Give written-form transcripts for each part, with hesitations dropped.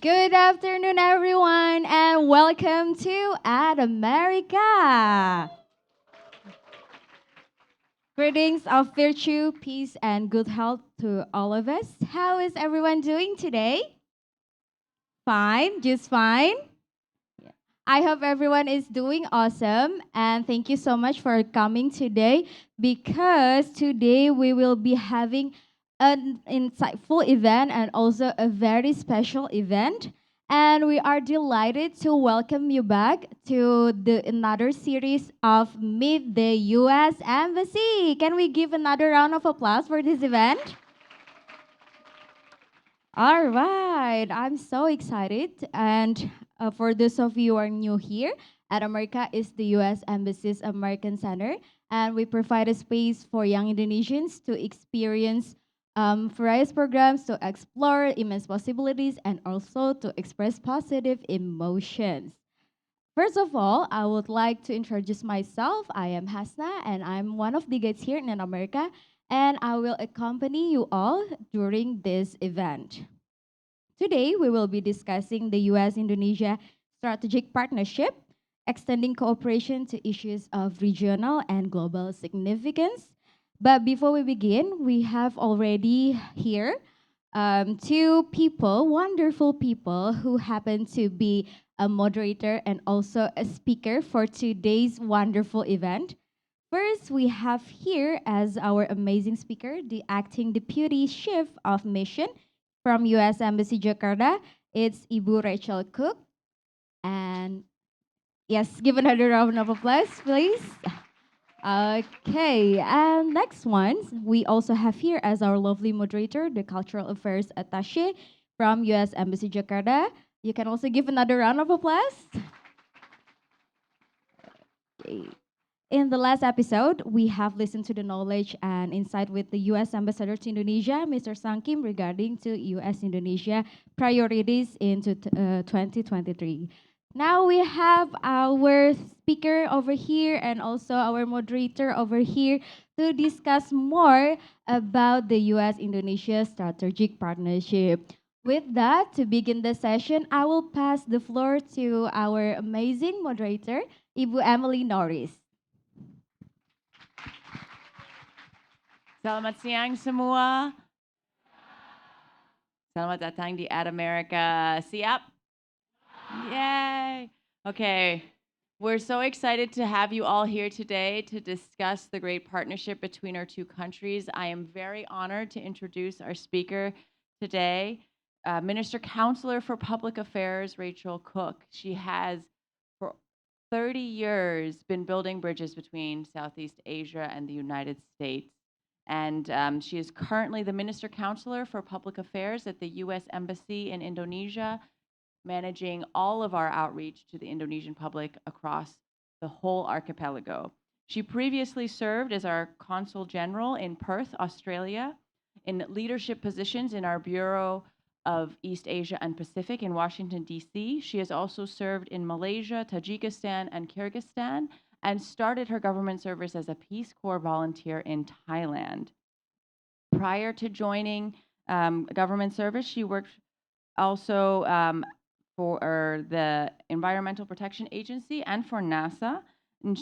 Good afternoon, everyone, and welcome to At America. Greetings of virtue, peace, and good health to all of us. How is everyone doing today? Fine, just fine. I hope everyone is doing awesome, and thank you so much for coming today because today we will be having an insightful event and also a very special event. And we are delighted to welcome you back to the another series of Meet the U.S. Embassy. Can we give another round of applause for this event? All right, I'm so excited. And for those of you who are new here, at America is the U.S. Embassy's American Center, and we provide a space for young Indonesians to experience various programs to explore immense possibilities and also to express positive emotions. First of all, I would like to introduce myself. I am Hasna, and I'm one of the guides here in America, and I will accompany you all during this event. Today, we will be discussing the U.S. Indonesia Strategic Partnership, extending cooperation to issues of regional and global significance. But before we begin, we have already here two people, wonderful people, who happen to be a moderator and also a speaker for today's wonderful event. First, we have here as our amazing speaker the acting deputy chief of mission from U.S. Embassy Jakarta. It's Ibu Rachel Cooke. And yes, give another round of applause, please. Okay, and next one, we also have here as our lovely moderator, the Cultural Affairs Attaché from U.S. Embassy Jakarta. You can also give another round of applause. Okay. In the last episode, we have listened to the knowledge and insight with the U.S. Ambassador to Indonesia, Mr. Sang Kim, regarding to U.S. Indonesia priorities into 2023. Now we have our speaker over here and also our moderator over here to discuss more about the U.S. Indonesia Strategic Partnership. With that, to begin the session, I will pass the floor to our amazing moderator, Ibu Emily Norris. Selamat siang semua. Selamat datang di Ad America. Siap? Yay! Okay, we're so excited to have you all here today to discuss the great partnership between our two countries. I am very honored to introduce our speaker today, Minister Counselor for Public Affairs Rachel Cooke. She has for 30 years been building bridges between Southeast Asia and the United States. And she is currently the Minister Counselor for Public Affairs at the U.S. Embassy in Indonesia, managing all of our outreach to the Indonesian public across the whole archipelago. She previously served as our Consul General in Perth, Australia, in leadership positions in our Bureau of East Asia and Pacific in Washington, D.C. She has also served in Malaysia, Tajikistan, and Kyrgyzstan, and started her government service as a Peace Corps volunteer in Thailand. Prior to joining government service, she worked also for the Environmental Protection Agency and for NASA. And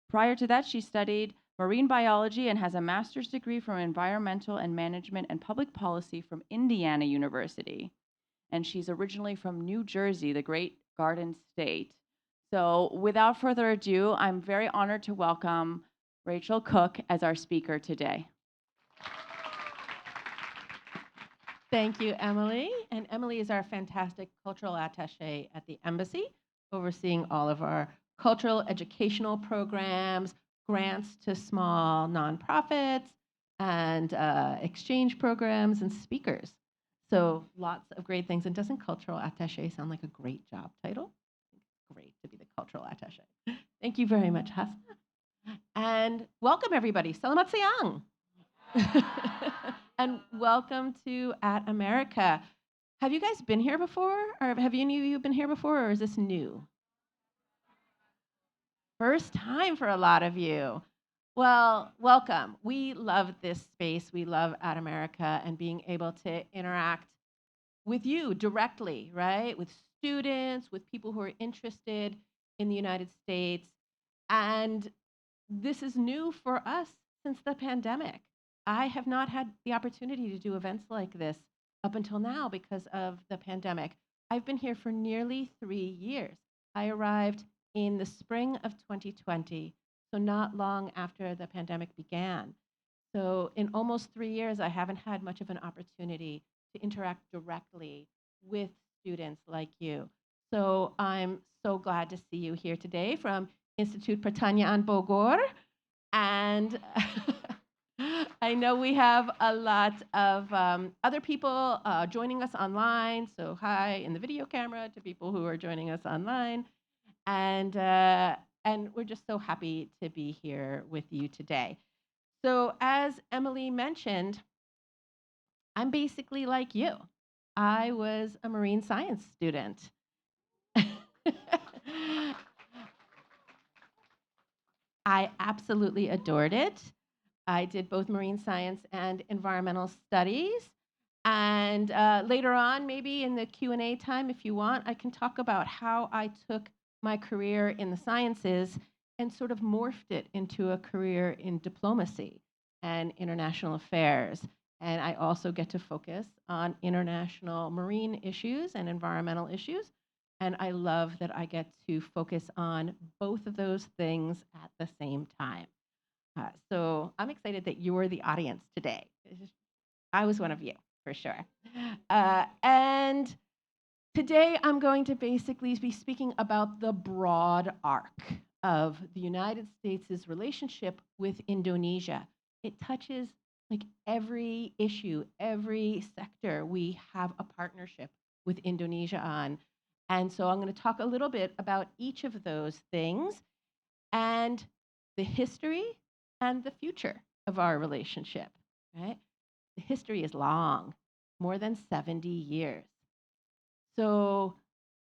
prior to that, she studied marine biology and has a master's degree from environmental and management and public policy from Indiana University. And she's originally from New Jersey, the great Garden State. So without further ado, I'm very honored to welcome Rachel Cooke as our speaker today. Thank you, Emily. And Emily is our fantastic cultural attaché at the embassy, overseeing all of our cultural educational programs, grants to small nonprofits, and exchange programs and speakers. So lots of great things. And doesn't cultural attaché sound like a great job title? Great to be the cultural attaché. Thank you very much, Hasna. And welcome, everybody. Selamat siang. And welcome to At America. Have you guys been here before? Or have any of you been here before, or is this new? First time for a lot of you. Well, welcome. We love this space. We love At America and being able to interact with you directly, right? With students, with people who are interested in the United States. And this is new for us since the pandemic. I have not had the opportunity to do events like this up until now because of the pandemic. I've been here for nearly 3 years. I arrived in the spring of 2020, so not long after the pandemic began. So, in almost 3 years, I haven't had much of an opportunity to interact directly with students like you. So, I'm so glad to see you here today from Institute Pertanyaan Bogor. And I know we have a lot of other people joining us online. So, hi in the video camera to people who are joining us online. And we're just so happy to be here with you today. So, as Emily mentioned, I'm basically like you. I was a marine science student. I absolutely adored it. I did both marine science and environmental studies. And later on, maybe in the Q&A time, if you want, I can talk about how I took my career in the sciences and sort of morphed it into a career in diplomacy and international affairs. And I also get to focus on international marine issues and environmental issues. And I love that I get to focus on both of those things at the same time. So I'm excited that you're the audience today. I was one of you, for sure. And today I'm going to basically be speaking about the broad arc of the United States' relationship with Indonesia. It touches like every issue, every sector we have a partnership with Indonesia on. And so I'm going to talk a little bit about each of those things and the history and the future of our relationship, right? The history is long, more than 70 years. So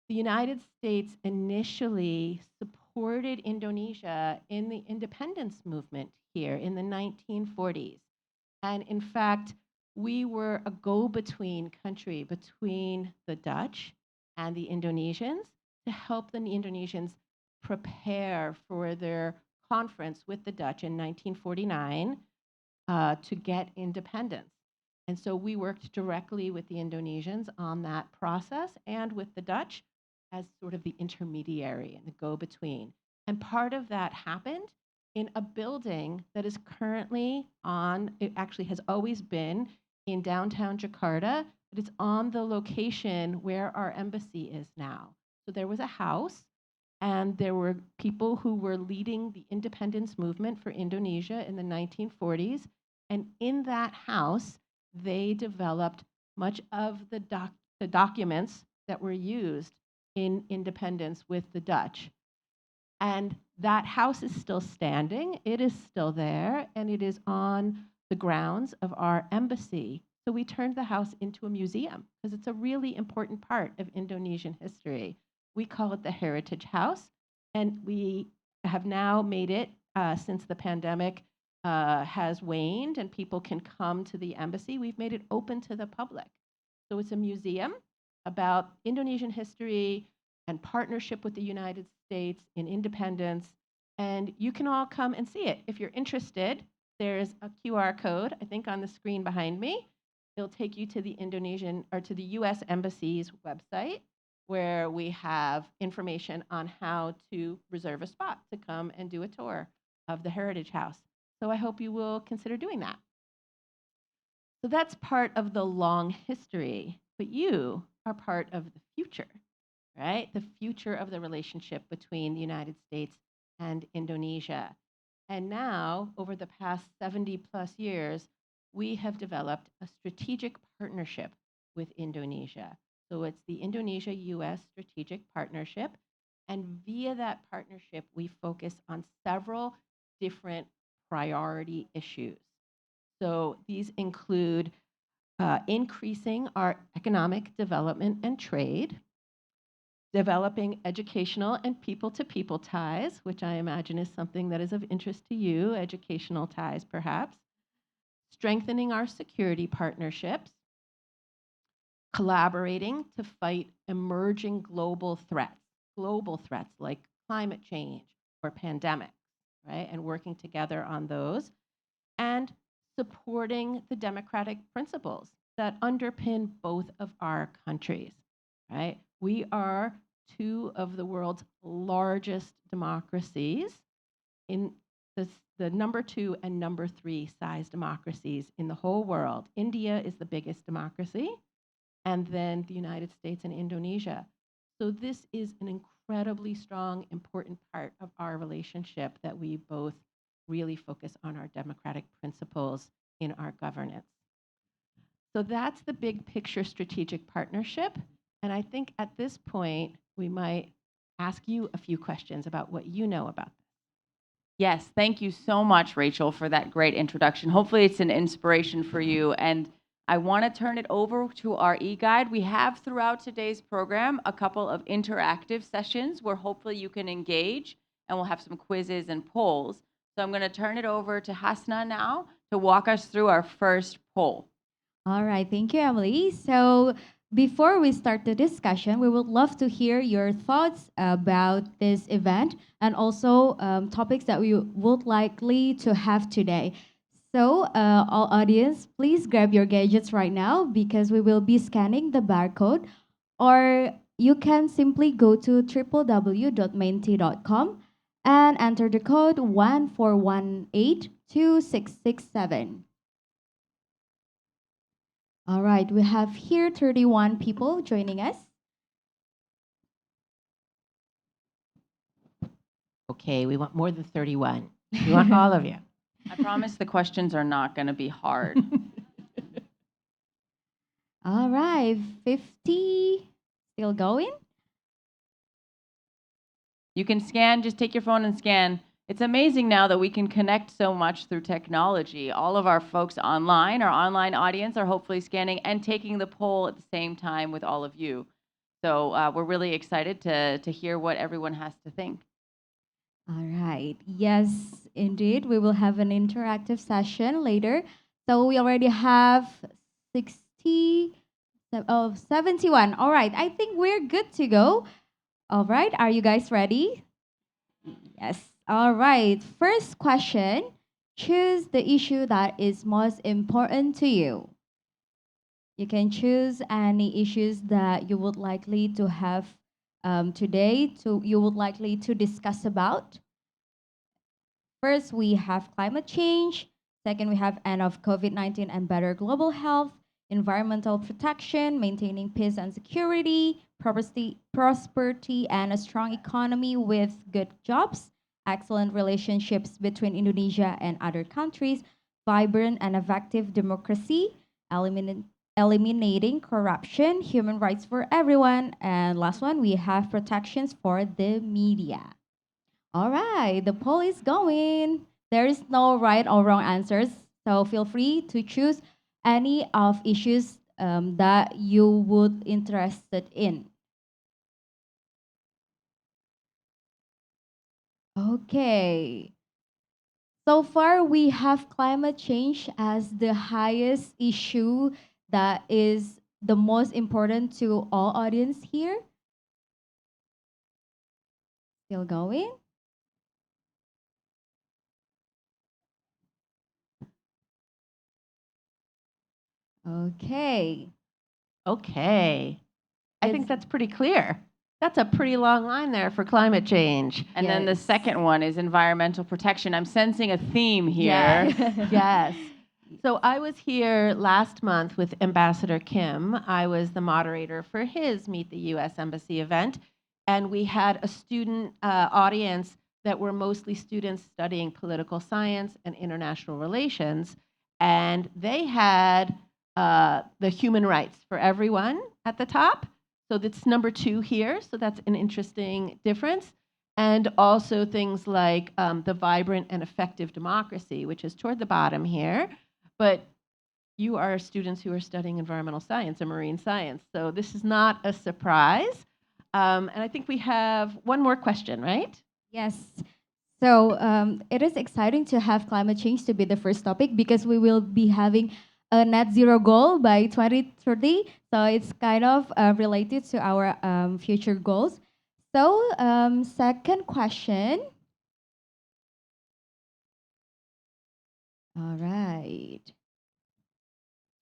the United States initially supported Indonesia in the independence movement here in the 1940s. And in fact, we were a go-between country between the Dutch and the Indonesians to help the Indonesians prepare for their conference with the Dutch in 1949 to get independence. And so we worked directly with the Indonesians on that process and with the Dutch as sort of the intermediary and the go-between. And part of that happened in a building that is currently on, it actually has always been in downtown Jakarta, but it's on the location where our embassy is now. So there was a house, and there were people who were leading the independence movement for Indonesia in the 1940s. And in that house, they developed much of the documents that were used in independence with the Dutch. And that house is still standing, it is still there, and it is on the grounds of our embassy. So we turned the house into a museum because it's a really important part of Indonesian history. We call it the Heritage House, and we have now made it, since the pandemic has waned and people can come to the embassy, we've made it open to the public. So it's a museum about Indonesian history and partnership with the United States in independence. And you can all come and see it. If you're interested, there's a QR code, I think, on the screen behind me. It'll take you to the Indonesian or to the U.S. Embassy's website, where we have information on how to reserve a spot to come and do a tour of the Heritage House. So I hope you will consider doing that. So that's part of the long history, but you are part of the future, right? The future of the relationship between the United States and Indonesia. And now, over the past 70 plus years, we have developed a strategic partnership with Indonesia. So it's the Indonesia-U.S. Strategic Partnership. And via that partnership, we focus on several different priority issues. So these include increasing our economic development and trade, developing educational and people-to-people ties, which I imagine is something that is of interest to you, educational ties perhaps, strengthening our security partnerships, collaborating to fight emerging global threats like climate change or pandemics, right? And working together on those and supporting the democratic principles that underpin both of our countries, right? We are two of the world's largest democracies in the number 2 and number 3 size democracies in the whole world. India is the biggest democracy, and then the United States and Indonesia. So this is an incredibly strong, important part of our relationship that we both really focus on our democratic principles in our governance. So that's the big picture strategic partnership. And I think at this point, we might ask you a few questions about what you know about this. Yes, thank you so much, Rachel, for that great introduction. Hopefully it's an inspiration for you. And I want to turn it over to our e-guide. We have throughout today's program a couple of interactive sessions where hopefully you can engage, and we'll have some quizzes and polls. So I'm going to turn it over to Hasna now to walk us through our first poll. All right, thank you, Emily. So before we start the discussion, we would love to hear your thoughts about this event and also topics that we would likely to have today. So all audience, please grab your gadgets right now because we will be scanning the barcode, or you can simply go to www.menti.com and enter the code 1418267. All right, we have here 31 people joining us. Okay, we want more than 31. We want all of you. I promise the questions are not going to be hard. All right, 50, still going? You can scan, just take your phone and scan. It's amazing now that we can connect so much through technology. All of our folks online, our online audience, are hopefully scanning and taking the poll at the same time with all of you. So we're really excited to hear what everyone has to think. All right, yes, indeed. We will have an interactive session later. So we already have 71. All right, I think we're good to go. All right, are you guys ready? Yes. All right, first question. Choose the issue that is most important to you. You can choose any issues that you would likely to have today, you would likely to discuss about. First, we have climate change. Second, we have end of COVID-19 and better global health, environmental protection, maintaining peace and security, prosperity and a strong economy with good jobs, excellent relationships between Indonesia and other countries, vibrant and effective democracy, eliminating corruption, human rights for everyone, and last one, we have protections for the media. All right, the poll is going. There is no right or wrong answers, so feel free to choose any of issues that you would interested in. Okay. So far, we have climate change as the highest issue that is the most important to all audience here. Still going? Okay. Okay. I think It's- that's pretty clear. That's a pretty long line there for climate change. And then the Yes. second one is environmental protection. I'm sensing a theme here. Yes. Yes. So I was here last month with Ambassador Kim. I was the moderator for his Meet the U.S. Embassy event, and we had a student audience that were mostly students studying political science and international relations, and they had the human rights for everyone at the top. So that's number 2 here. So that's an interesting difference. And also things like the vibrant and effective democracy, which is toward the bottom here. But you are students who are studying environmental science and marine science. So this is not a surprise. And I think we have one more question, right? Yes. So it is exciting to have climate change to be the first topic because we will be having a net zero goal by 2030. So it's kind of related to our future goals. So second question. All right.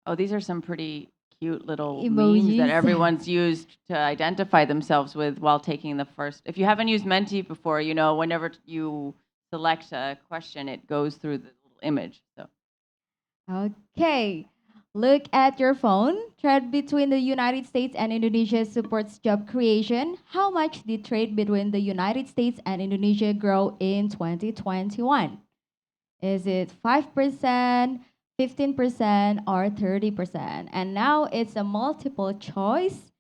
Oh, these are some pretty cute little memes that Emojis. everyone's used to identify themselves with while taking the first. If you haven't used Menti before, you know, whenever you select a question, it goes through the little image. So Okay. Look at your phone. Trade between the United States and Indonesia supports job creation. How much did trade between the United States and Indonesia grow in 2021? Is it 5%, 15%, or 30%? And now it's a multiple choice.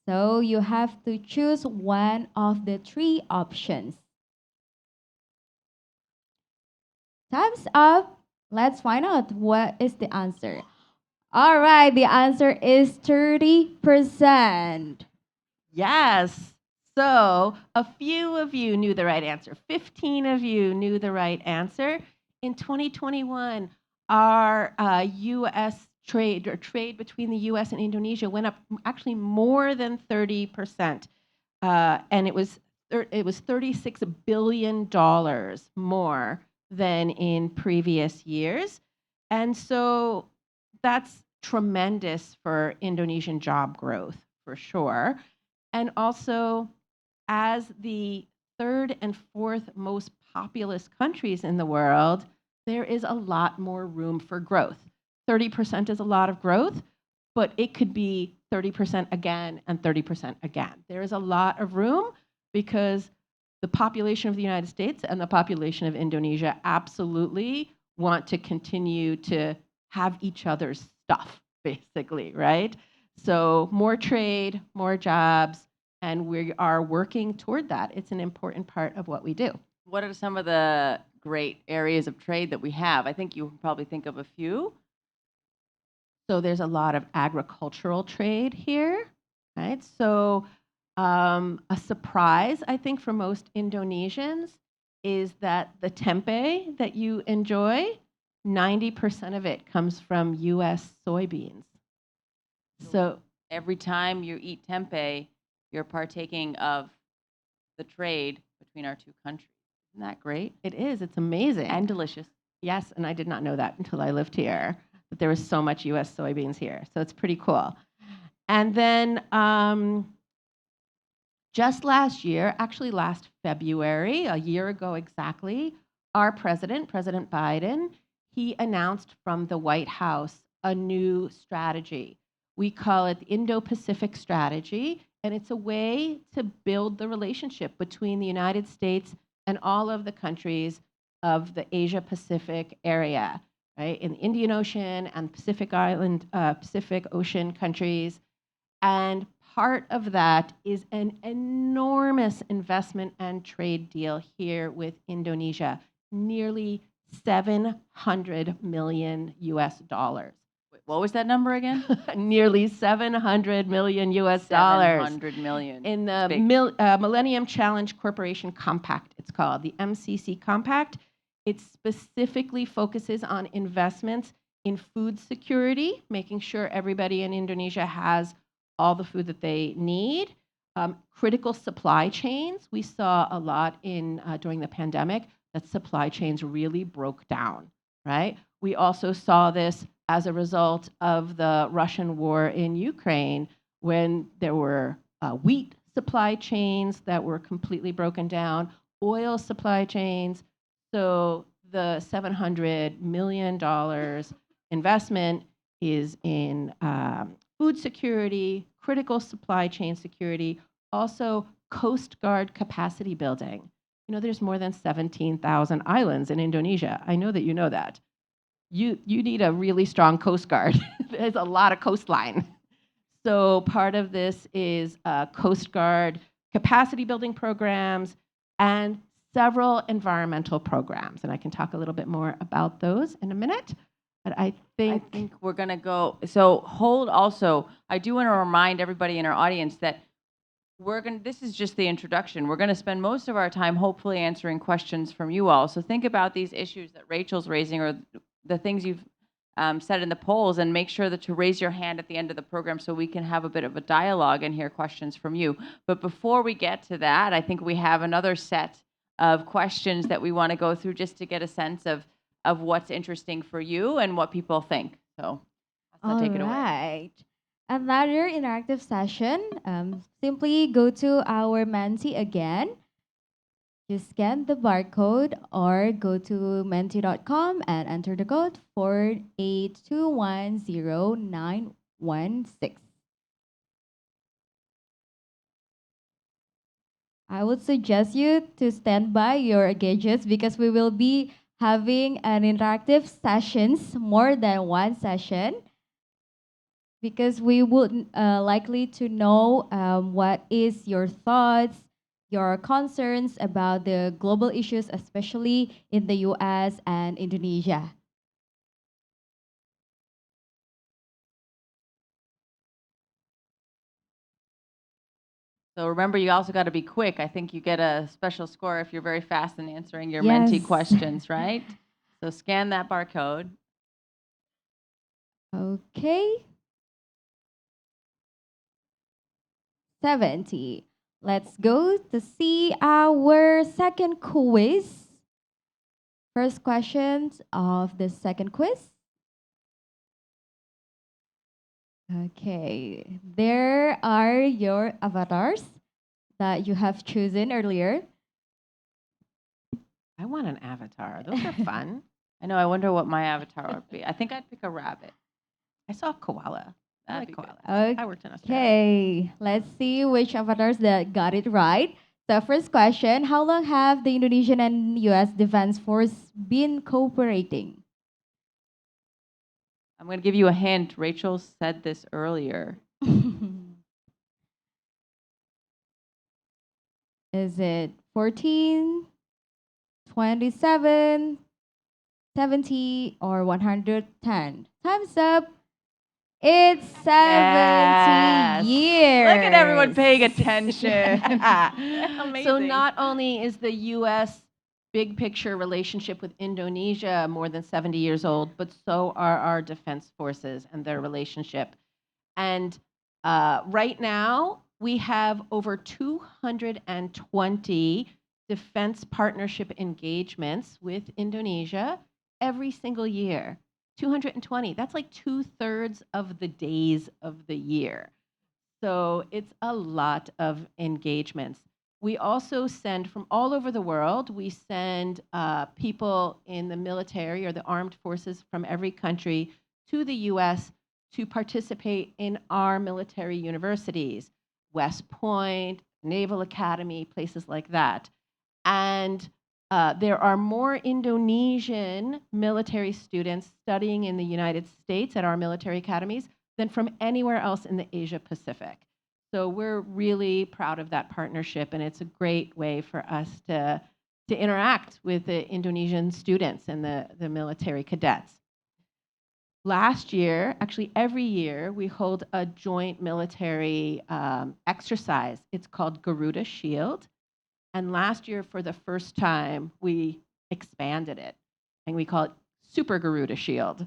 So you have to choose one of the three options. Time's up. Let's find out what is the answer. All right, the answer is 30%. Yes. So a few of you knew the right answer. 15 of you knew the right answer. In 2021, our U.S. trade or trade between the U.S. and Indonesia went up actually more than 30%, and it was $36 billion more than in previous years, and so that's tremendous for Indonesian job growth for sure. And also, as the third and fourth most populous countries in the world, there is a lot more room for growth. 30% is a lot of growth, but it could be 30% again and 30% again. There is a lot of room because the population of the United States and the population of Indonesia absolutely want to continue to have each other's stuff, basically, right? So more trade, more jobs, and we are working toward that. It's an important part of what we do. what are some of the great areas of trade that we have? I think you can probably think of a few. So there's a lot of agricultural trade here, right? So a surprise, I think, for most Indonesians is that the tempeh that you enjoy, 90% of it comes from U.S. soybeans. So Every time you eat tempeh, you're partaking of the trade between our two countries. Isn't that great? it is, it's amazing. And delicious. Yes, and I did not know that until I lived here, that there was so much U.S. soybeans here. So it's pretty cool. And then just last year, actually last February, a year ago exactly, our president, President Biden, he announced from the White House a new strategy. We call it the Indo-Pacific Strategy, and it's a way to build the relationship between the United States and all of the countries of the Asia-Pacific area, right? In the Indian Ocean and Pacific Ocean countries. And part of that is an enormous investment and trade deal here with Indonesia, nearly 700 million US dollars. Wait, what was that number again? Nearly 700 million US dollars. 700 million. In the It's big. Millennium Challenge Corporation Compact, it's called the MCC Compact. It specifically focuses on investments in food security, making sure everybody in Indonesia has all the food that they need. Critical supply chains. We saw a lot in during the pandemic that supply chains really broke down, right? We also saw this as a result of the Russian war in Ukraine when there were wheat supply chains that were completely broken down, oil supply chains. So the $700 million investment is in food security, critical supply chain security, also Coast Guard capacity building. You know, there's more than 17,000 islands in Indonesia. I know that you know that. You need a really strong Coast Guard. There's a lot of coastline. So part of this is Coast Guard capacity building programs and several environmental programs. And I can talk a little bit more about those in a minute. But I think we're going to go. So hold also. I do want to remind everybody in our audience that this is just the introduction. We're going to spend most of our time hopefully answering questions from you all. So think about these issues that Rachel's raising or the things you've set in the polls, and make sure that to raise your hand at the end of the program so we can have a bit of a dialogue and hear questions from you. But before we get to that, I think we have another set of questions that we want to go through just to get a sense of what's interesting for you and what people think. So I'll All take it away. right. Another interactive session. Simply go to our Menti again. Just scan the barcode or go to menti.com and enter the code 482109116. I would suggest you to stand by your gadgets because we will be having an interactive sessions, more than one session, because we would likely to know what is your thoughts, your concerns about the global issues, especially in the U.S. and Indonesia. So remember, you also got to be quick. I think you get a special score if you're very fast in answering your Menti Yes. questions, right? So scan that barcode. Okay. 70. Let's go to see our second quiz. First questions of the second quiz. Okay, there are your avatars that you have chosen earlier. I want an avatar. Those are fun. I know. I wonder what my avatar would be. I think I'd pick a rabbit. I saw a koala. I That'd like be good. koalas. I worked in Australia. Okay, let's see which avatars that got it right. So first question, how long have the Indonesian and US Defense Force been cooperating? I'm going to give you a hint. Rachel said this earlier. Is it 14, 27, 70, or 110? Time's up. It's 70 Yes. years. Look at everyone paying attention. Amazing. So not only is the U.S. big picture relationship with Indonesia more than 70 years old, but so are our defense forces and their relationship. And right now, we have over 220 defense partnership engagements with Indonesia every single year. 220. That's like 2/3 of the days of the year. So it's a lot of engagements. We also send from all over the world, we send people in the military or the armed forces from every country to the US to participate in our military universities, West Point, Naval Academy, places like that. And there are more Indonesian military students studying in the United States at our military academies than from anywhere else in the Asia Pacific. So we're really proud of that partnership, and it's a great way for us to interact with the Indonesian students and the military cadets. Last year, actually every year, we hold a joint military exercise. It's called Garuda Shield. And last year, for the first time, we expanded it, and we call it Super Garuda Shield.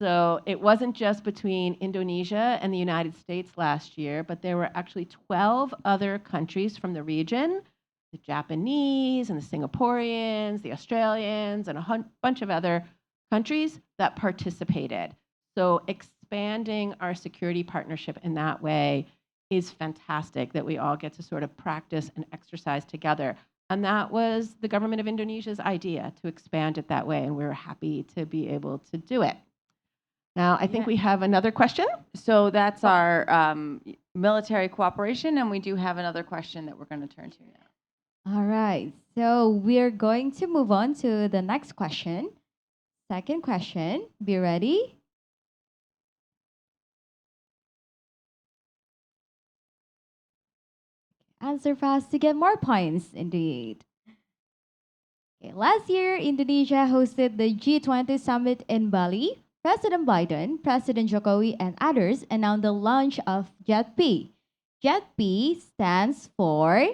So it wasn't just between Indonesia and the United States last year, but there were actually 12 other countries from the region, the Japanese and the Singaporeans, the Australians, and a bunch of other countries that participated. So expanding our security partnership in that way is fantastic, that we all get to sort of practice and exercise together. And that was the government of Indonesia's idea, to expand it that way, and we were happy to be able to do it. Now, I think we have another question. So that's our military cooperation, and we do have another question that we're going to turn to now. All right, so we're going to move on to the next question. Second question, be ready. Answer fast to get more points, indeed. Okay, last year, Indonesia hosted the G20 summit in Bali. President Biden, President Jokowi, and others announced the launch of JETP. JETP stands for,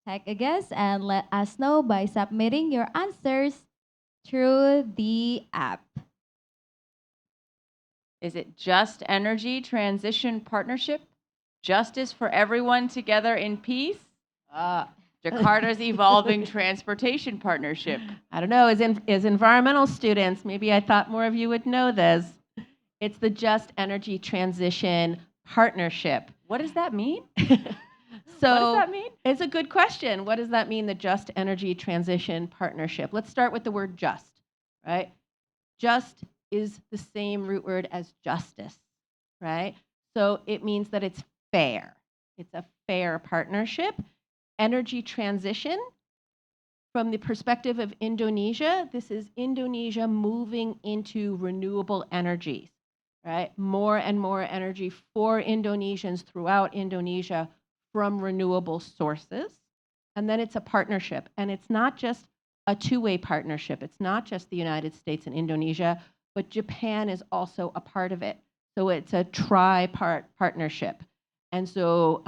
take a guess and let us know by submitting your answers through the app. Is it Just Energy Transition Partnership? Justice for Everyone Together in Peace? Jakarta's Evolving Transportation Partnership. I don't know, as environmental students, maybe I thought more of you would know this. It's the Just Energy Transition Partnership. What does that mean? So What does that mean? It's a good question. What does that mean, the Just Energy Transition Partnership? Let's start with the word just, right? Just is the same root word as justice, right? So it means that it's fair. It's a fair partnership. Energy transition, from the perspective of Indonesia, this is Indonesia moving into renewable energies, right? More and more energy for Indonesians throughout Indonesia from renewable sources. And then it's a partnership. And it's not just a two-way partnership. It's not just the United States and Indonesia, but Japan is also a part of it. So it's a tri-part partnership. And so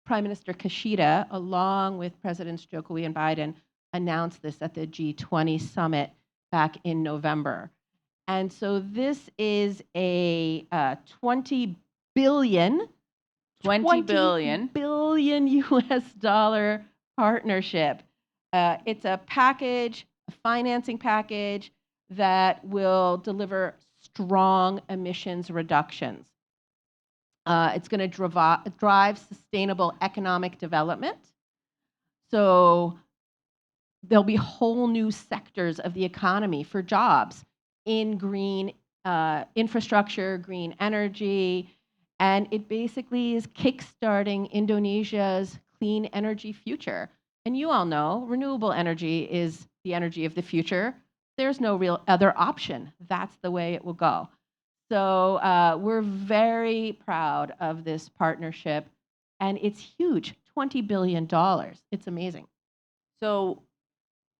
Prime Minister Kishida, along with Presidents Jokowi and Biden, announced this at the G20 summit back in November. And so this is a 20 billion US dollar partnership. It's a package, a financing package that will deliver strong emissions reductions. It's going to drive sustainable economic development. So there'll be whole new sectors of the economy for jobs in green infrastructure, green energy, and it basically is kickstarting Indonesia's clean energy future. And you all know renewable energy is the energy of the future. There's no real other option. That's the way it will go. So we're very proud of this partnership, and it's huge, $20 billion. It's amazing. So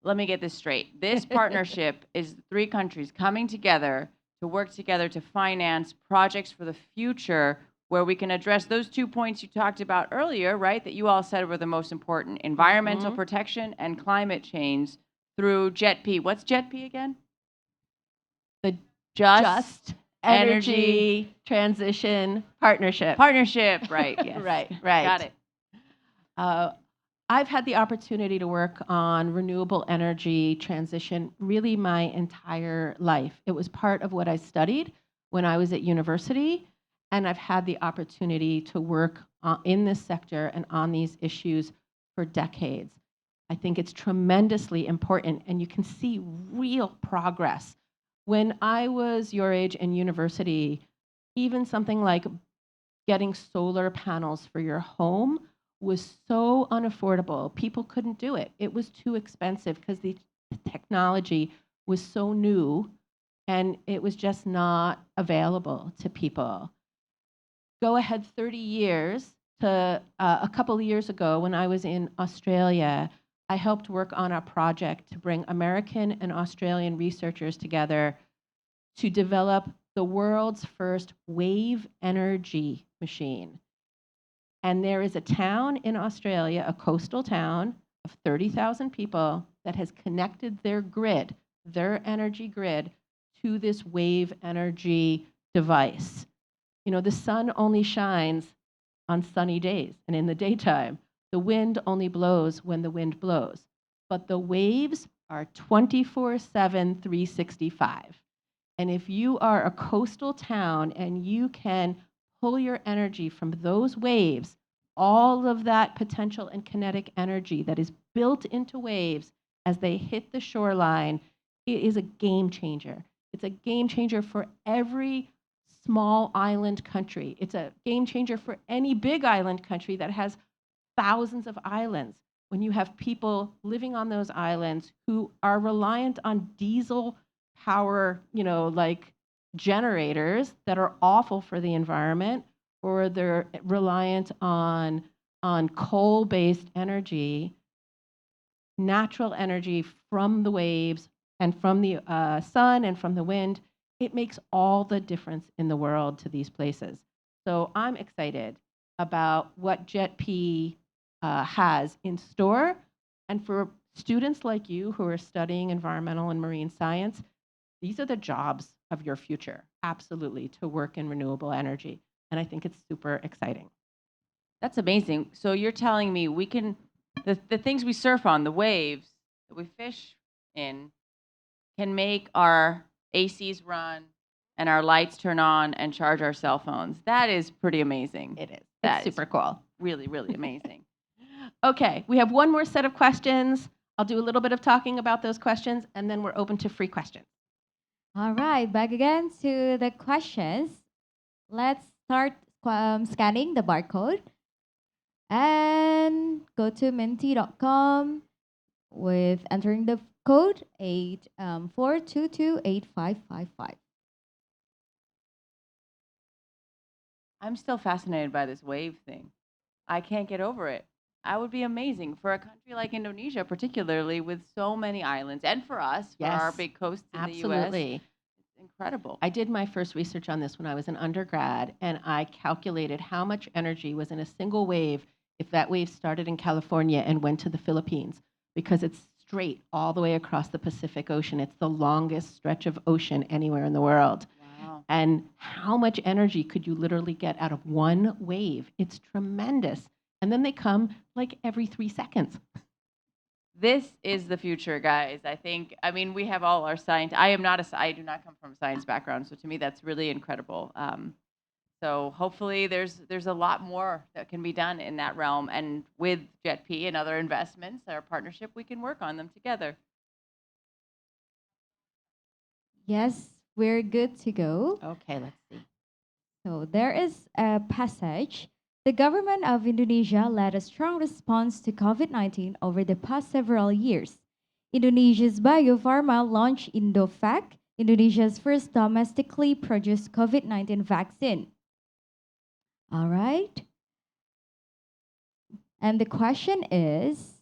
let me get this straight. This partnership is 3 countries coming together to work together to finance projects for the future where we can address those 2 points you talked about earlier, right, that you all said were the most important, environmental protection and climate change through JETP. What's JETP again? The Just Energy Transition Partnership. Partnership, right, yes. Right. Got it. I've had the opportunity to work on renewable energy transition really my entire life. It was part of what I studied when I was at university, and I've had the opportunity to work in this sector and on these issues for decades. I think it's tremendously important, and you can see real progress. When I was your age in university, even something like getting solar panels for your home was so unaffordable. People couldn't do it. It was too expensive because the technology was so new and it was just not available to people. Go ahead 30 years to a couple of years ago when I was in Australia, I helped work on a project to bring American and Australian researchers together to develop the world's first wave energy machine. And there is a town in Australia, a coastal town of 30,000 people that has connected their grid, their energy grid, to this wave energy device. You know, the sun only shines on sunny days and in the daytime. The wind only blows when the wind blows. But the waves are 24/7, 365. And if you are a coastal town and you can pull your energy from those waves, all of that potential and kinetic energy that is built into waves as they hit the shoreline, it is a game changer. It's a game changer for every small island country. It's a game changer for any big island country that has thousands of islands. When you have people living on those islands who are reliant on diesel power, like generators that are awful for the environment, or they're reliant on coal-based energy, natural energy from the waves and from the sun and from the wind, it makes all the difference in the world to these places. So I'm excited about what JETP has in store. And for students like you who are studying environmental and marine science, these are the jobs of your future, absolutely, to work in renewable energy. And I think it's super exciting. That's amazing. So you're telling me we can, the things we surf on, the waves that we fish in, can make our ACs run and our lights turn on and charge our cell phones. That is pretty amazing. It is. That It's is super cool. really, really amazing. Okay, we have one more set of questions. I'll do a little bit of talking about those questions, and then we're open to free questions. All right, back again to the questions. Let's start scanning the barcode and go to minty.com with entering the code 4228555. I'm still fascinated by this wave thing. I can't get over it. I would be amazing for a country like Indonesia, particularly with so many islands, and for us, for our Yes, big coasts in the U.S. absolutely. It's incredible. I did my first research on this when I was an undergrad, and I calculated how much energy was in a single wave if that wave started in California and went to the Philippines, because it's straight all the way across the Pacific Ocean. It's the longest stretch of ocean anywhere in the world. Wow. And how much energy could you literally get out of one wave? It's tremendous. And then they come like every 3 seconds. This is the future, guys. I mean, we have all our science. I do not come from a science background, so to me, that's really incredible. So hopefully, there's a lot more that can be done in that realm, and with JetP and other investments, our partnership, we can work on them together. Yes, we're good to go. Okay, let's see. So there is a passage. The government of Indonesia led a strong response to COVID-19 over the past several years. Indonesia's Bio Farma launched Indovac, Indonesia's first domestically produced COVID-19 vaccine. All right. And the question is,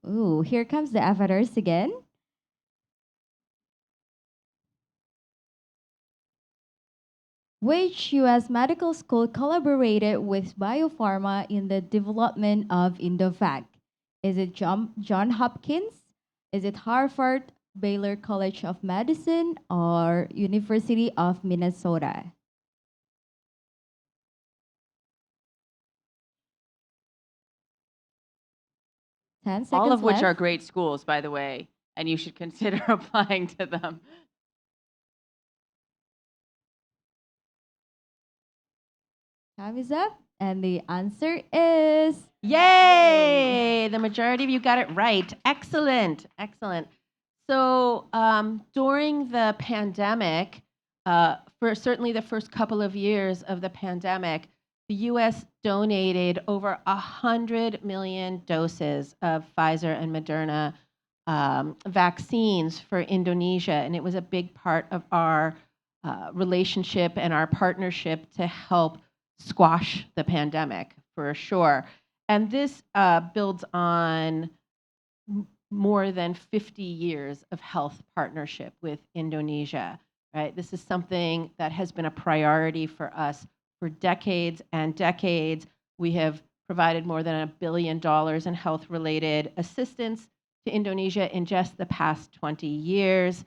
ooh, here comes the avatars again. Which U.S. medical school collaborated with Biopharma in the development of Indovac? Is it John Hopkins? Is it Harvard, Baylor College of Medicine, or University of Minnesota? Ten seconds All of which are left. great schools, by the way, and you should consider applying to them. Time is up, and the answer is Yay! The majority of you got it right. Excellent, excellent. So during the pandemic, for certainly the first couple of years of the pandemic, the U.S. donated over 100 million doses of Pfizer and Moderna vaccines for Indonesia, and it was a big part of our relationship and our partnership to help squash the pandemic, for sure. And this builds on more than 50 years of health partnership with Indonesia, right? This is something that has been a priority for us for decades and decades. We have provided more than $1 billion in health-related assistance to Indonesia in just the past 20 years.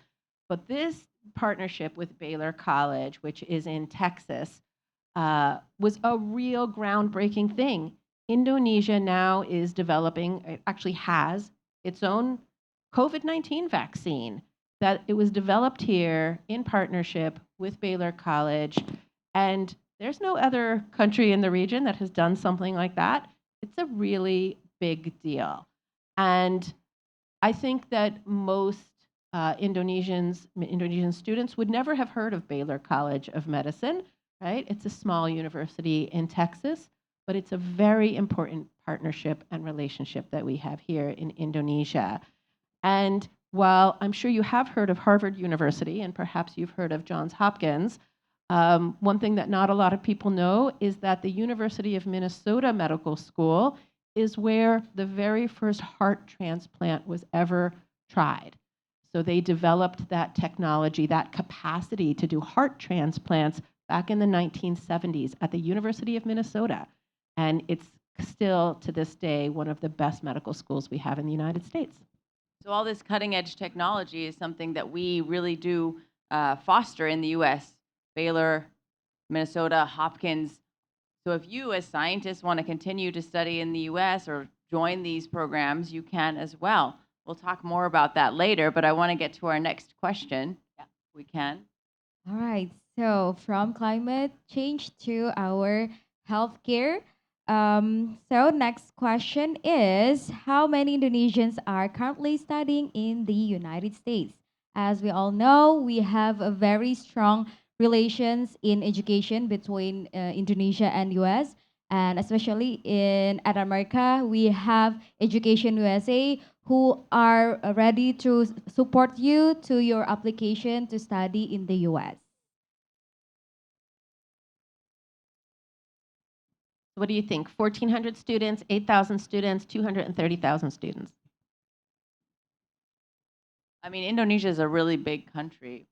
But this partnership with Baylor College, which is in Texas, was a real groundbreaking thing. Indonesia now is developing, it actually has its own COVID-19 vaccine that it was developed here in partnership with Baylor College. And there's no other country in the region that has done something like that. It's a really big deal. And I think that most Indonesian students would never have heard of Baylor College of Medicine, right? It's a small university in Texas, but it's a very important partnership and relationship that we have here in Indonesia. And while I'm sure you have heard of Harvard University and perhaps you've heard of Johns Hopkins, one thing that not a lot of people know is that the University of Minnesota Medical School is where the very first heart transplant was ever tried. So they developed that technology, that capacity to do heart transplants back in the 1970s at the University of Minnesota. And it's still, to this day, one of the best medical schools we have in the United States. So all this cutting edge technology is something that we really do foster in the U.S. Baylor, Minnesota, Hopkins. So if you as scientists want to continue to study in the U.S. or join these programs, you can as well. We'll talk more about that later, but I want to get to our next question. Yeah, we can. All right. So from climate change to our healthcare. So next question is, how many Indonesians are currently studying in the United States? As we all know, we have a very strong relations in education between Indonesia and US, and especially in at America, we have Education USA who are ready to support you to your application to study in the US. What do you think? 1,400 students, 8,000 students, 230,000 students? I mean, Indonesia is a really big country.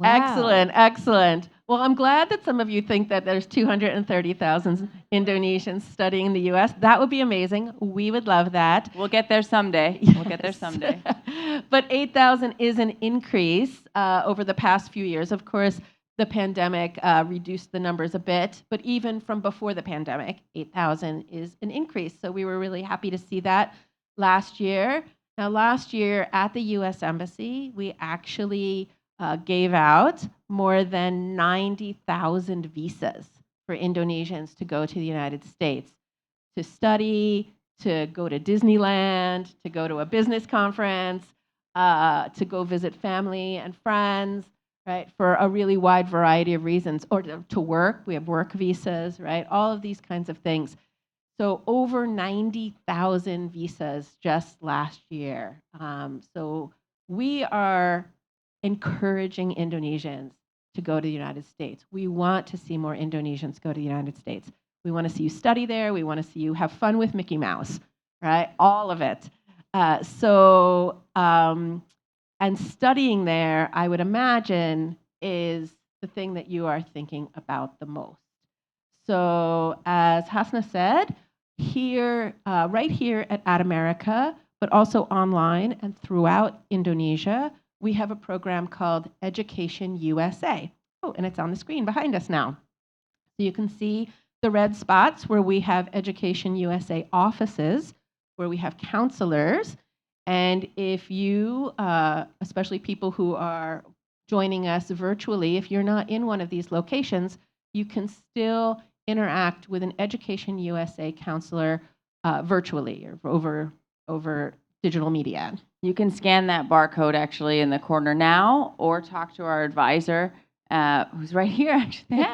Excellent, excellent. Well, I'm glad that some of you think that there's 230,000 Indonesians studying in the U.S. That would be amazing. We would love that. We'll get there someday. We'll get there Yes. someday. But 8,000 is an increase over the past few years. Of course, the pandemic reduced the numbers a bit, but even from before the pandemic, 8,000 is an increase. So we were really happy to see that last year. Now, last year at the U.S. Embassy, we actually gave out more than 90,000 visas for Indonesians to go to the United States to study, to go to Disneyland, to go to a business conference, to go visit family and friends, right, for a really wide variety of reasons, or to work. We have work visas, right, all of these kinds of things. So over 90,000 visas just last year. So we are encouraging Indonesians to go to the United States. We want to see more Indonesians go to the United States. We want to see you study there. We want to see you have fun with Mickey Mouse, right? All of it. And studying there, I would imagine, is the thing that you are thinking about the most. So as Hasna said, here, right here at America, but also online and throughout Indonesia, we have a program called Education USA. Oh, and it's on the screen behind us now. So you can see the red spots where we have Education USA offices, where we have counselors. And if you, especially people who are joining us virtually, if you're not in one of these locations, you can still interact with an Education USA counselor virtually or over digital media. You can scan that barcode actually in the corner now, or talk to our advisor, who's right here actually,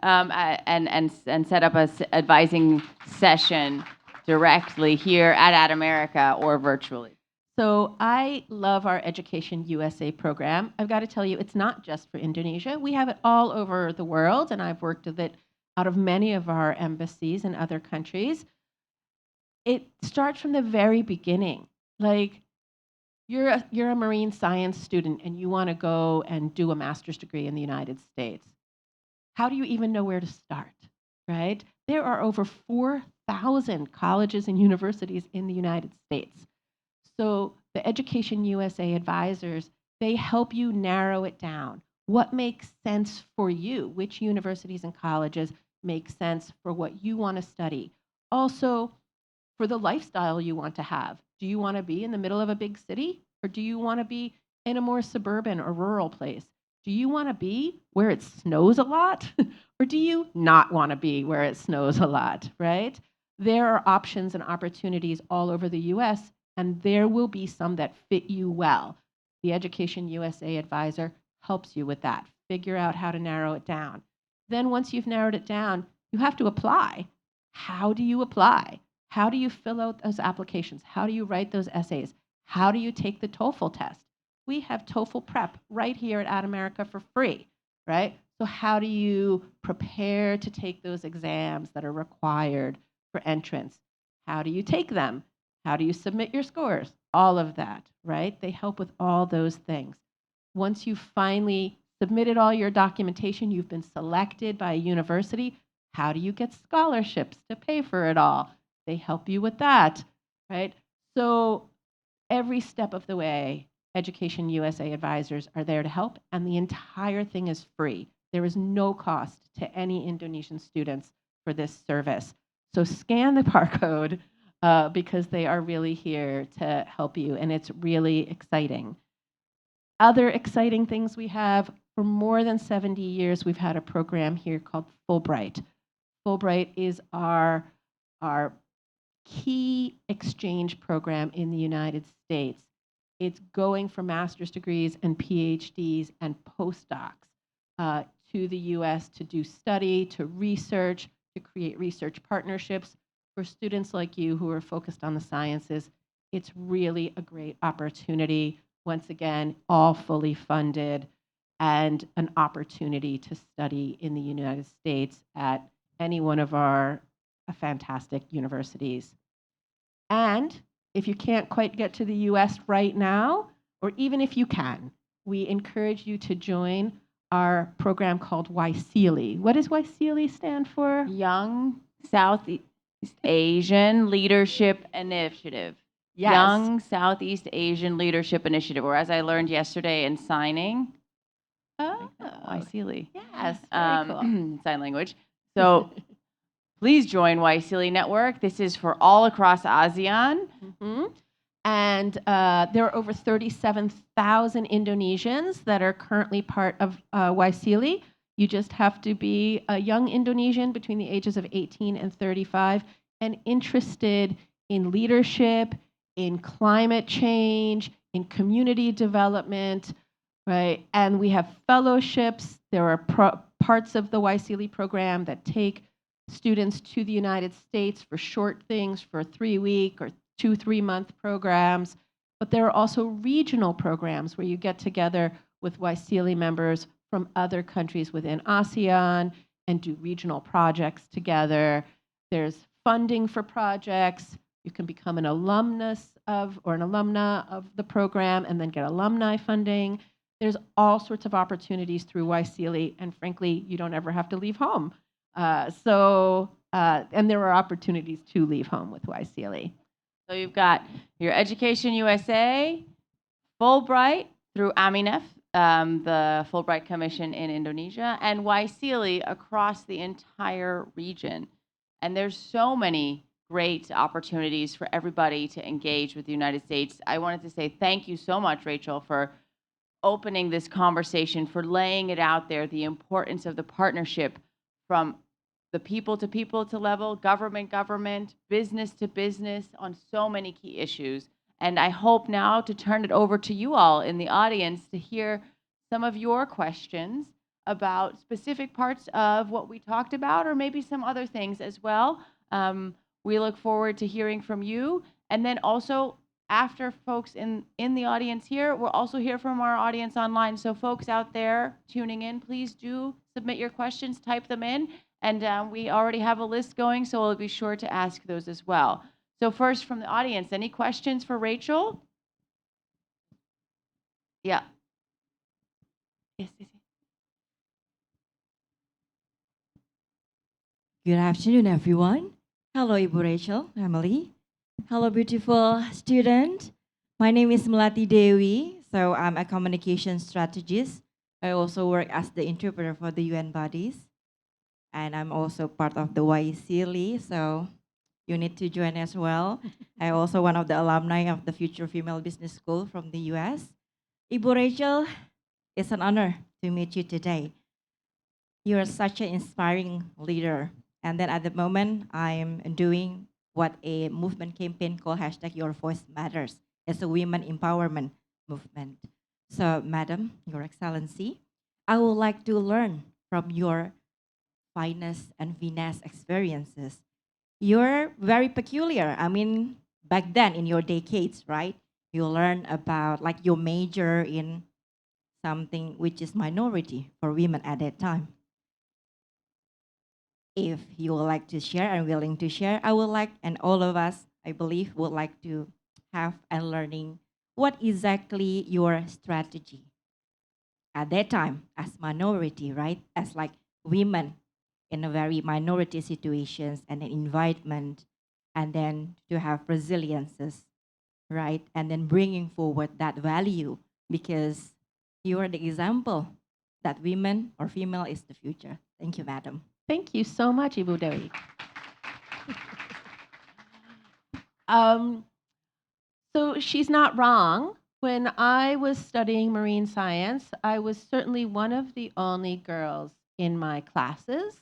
and set up a advising session directly here at America or virtually. So I love our Education USA program. I've got to tell you, it's not just for Indonesia. We have it all over the world, and I've worked with it out of many of our embassies in other countries. It starts from the very beginning. Like, you're a marine science student and you want to go and do a master's degree in the United States. How do you even know where to start, right? There are over 4,000 colleges and universities in the United States. So the Education USA advisors, they help you narrow it down. What makes sense for you? Which universities and colleges make sense for what you want to study? Also, for the lifestyle you want to have. Do you want to be in the middle of a big city, or do you want to be in a more suburban or rural place? Do you want to be where it snows a lot, or do you not want to be where it snows a lot, right? There are options and opportunities all over the US, and there will be some that fit you well. The Education USA advisor helps you with that. Figure out how to narrow it down. Then once you've narrowed it down, you have to apply. How do you apply? How do you fill out those applications? How do you write those essays? How do you take the TOEFL test? We have TOEFL prep right here at America for free, right? So how do you prepare to take those exams that are required for entrance? How do you take them? How do you submit your scores? All of that, right? They help with all those things. Once you've finally submitted all your documentation, you've been selected by a university, how do you get scholarships to pay for it all? They help you with that, right? So every step of the way, Education USA advisors are there to help, and the entire thing is free. There is no cost to any Indonesian students for this service. So scan the barcode because they are really here to help you, and it's really exciting. Other exciting things we have, for more than 70 years, we've had a program here called Fulbright. Fulbright is our key exchange program in the United States. It's going for master's degrees and PhDs and postdocs to the US to do study, to research, to create research partnerships. For students like you who are focused on the sciences, it's really a great opportunity. Once again, all fully funded, and an opportunity to study in the United States at any one of our fantastic universities. And if you can't quite get to the US right now, or even if you can, we encourage you to join our program called YSEALI. What does YSEALI stand for? Young Southeast Asian Leadership Initiative. Yes. Young Southeast Asian Leadership Initiative, or as I learned yesterday in signing, Oh, YSEALI. yes, very cool. Sign language. So please join YSEALI Network. This is for all across ASEAN. Mhm. And there are over 37,000 Indonesians that are currently part of YSEALI. You just have to be a young Indonesian between the ages of 18 and 35 and interested in leadership, in climate change, in community development, right? And we have fellowships. There are parts of the YSEALI program that take students to the United States for short things, for a 3-week or 2-3 month programs. But there are also regional programs where you get together with YSEALI members from other countries within ASEAN and do regional projects together. There's funding for projects. You can become an alumnus of or an alumna of the program and then get alumni funding. There's all sorts of opportunities through YSEALI, and frankly, you don't ever have to leave home. And there are opportunities to leave home with YSEALI. So you've got your Education USA, Fulbright through Aminef, the Fulbright Commission in Indonesia, and YSEALI across the entire region. And there's so many great opportunities for everybody to engage with the United States. I wanted to say thank you so much, Rachel, for opening this conversation, for laying it out there, the importance of the partnership from the people to level, government, business to business on so many key issues. And I hope now to turn it over to you all in the audience to hear some of your questions about specific parts of what we talked about, or maybe some other things as well. We look forward to hearing from you. And then also, after folks in the audience here, we'll also hear from our audience online. So folks out there tuning in, please do submit your questions, type them in. And we already have a list going, so we'll be sure to ask those as well. So first from the audience, any questions for Rachel? Yeah. Yes. Good afternoon, everyone. Hello, Ibu Rachel, Emily. Hello, beautiful student. My name is Melati Dewi. So I'm a communication strategist. I also work as the interpreter for the UN bodies. And I'm also part of the YSEALI, so you need to join as well. I'm also one of the alumni of the Future Female Business School from the US. Ibu Rachel, it's an honor to meet you today. You are such an inspiring leader. And then at the moment, I'm doing what a movement campaign called #YourVoiceMatters. It's a women empowerment movement. So, Madam, Your Excellency, I would like to learn from your finest and finesse experiences. You're very peculiar. I mean, back then in your decades, right? You learn about like your major in something which is minority for women at that time. If you would like to share and willing to share, I would like, and all of us, I believe, would like to have and learning what exactly your strategy at that time as minority, right? As like women in a very minority situations and an environment, and then to have resiliences right? And then bringing forward that value because you are the example that women or female is the future. Thank you, madam. Thank you so much, Ibu Dewi. Um, so she's not wrong. When I was studying marine science, I was certainly one of the only girls in my classes.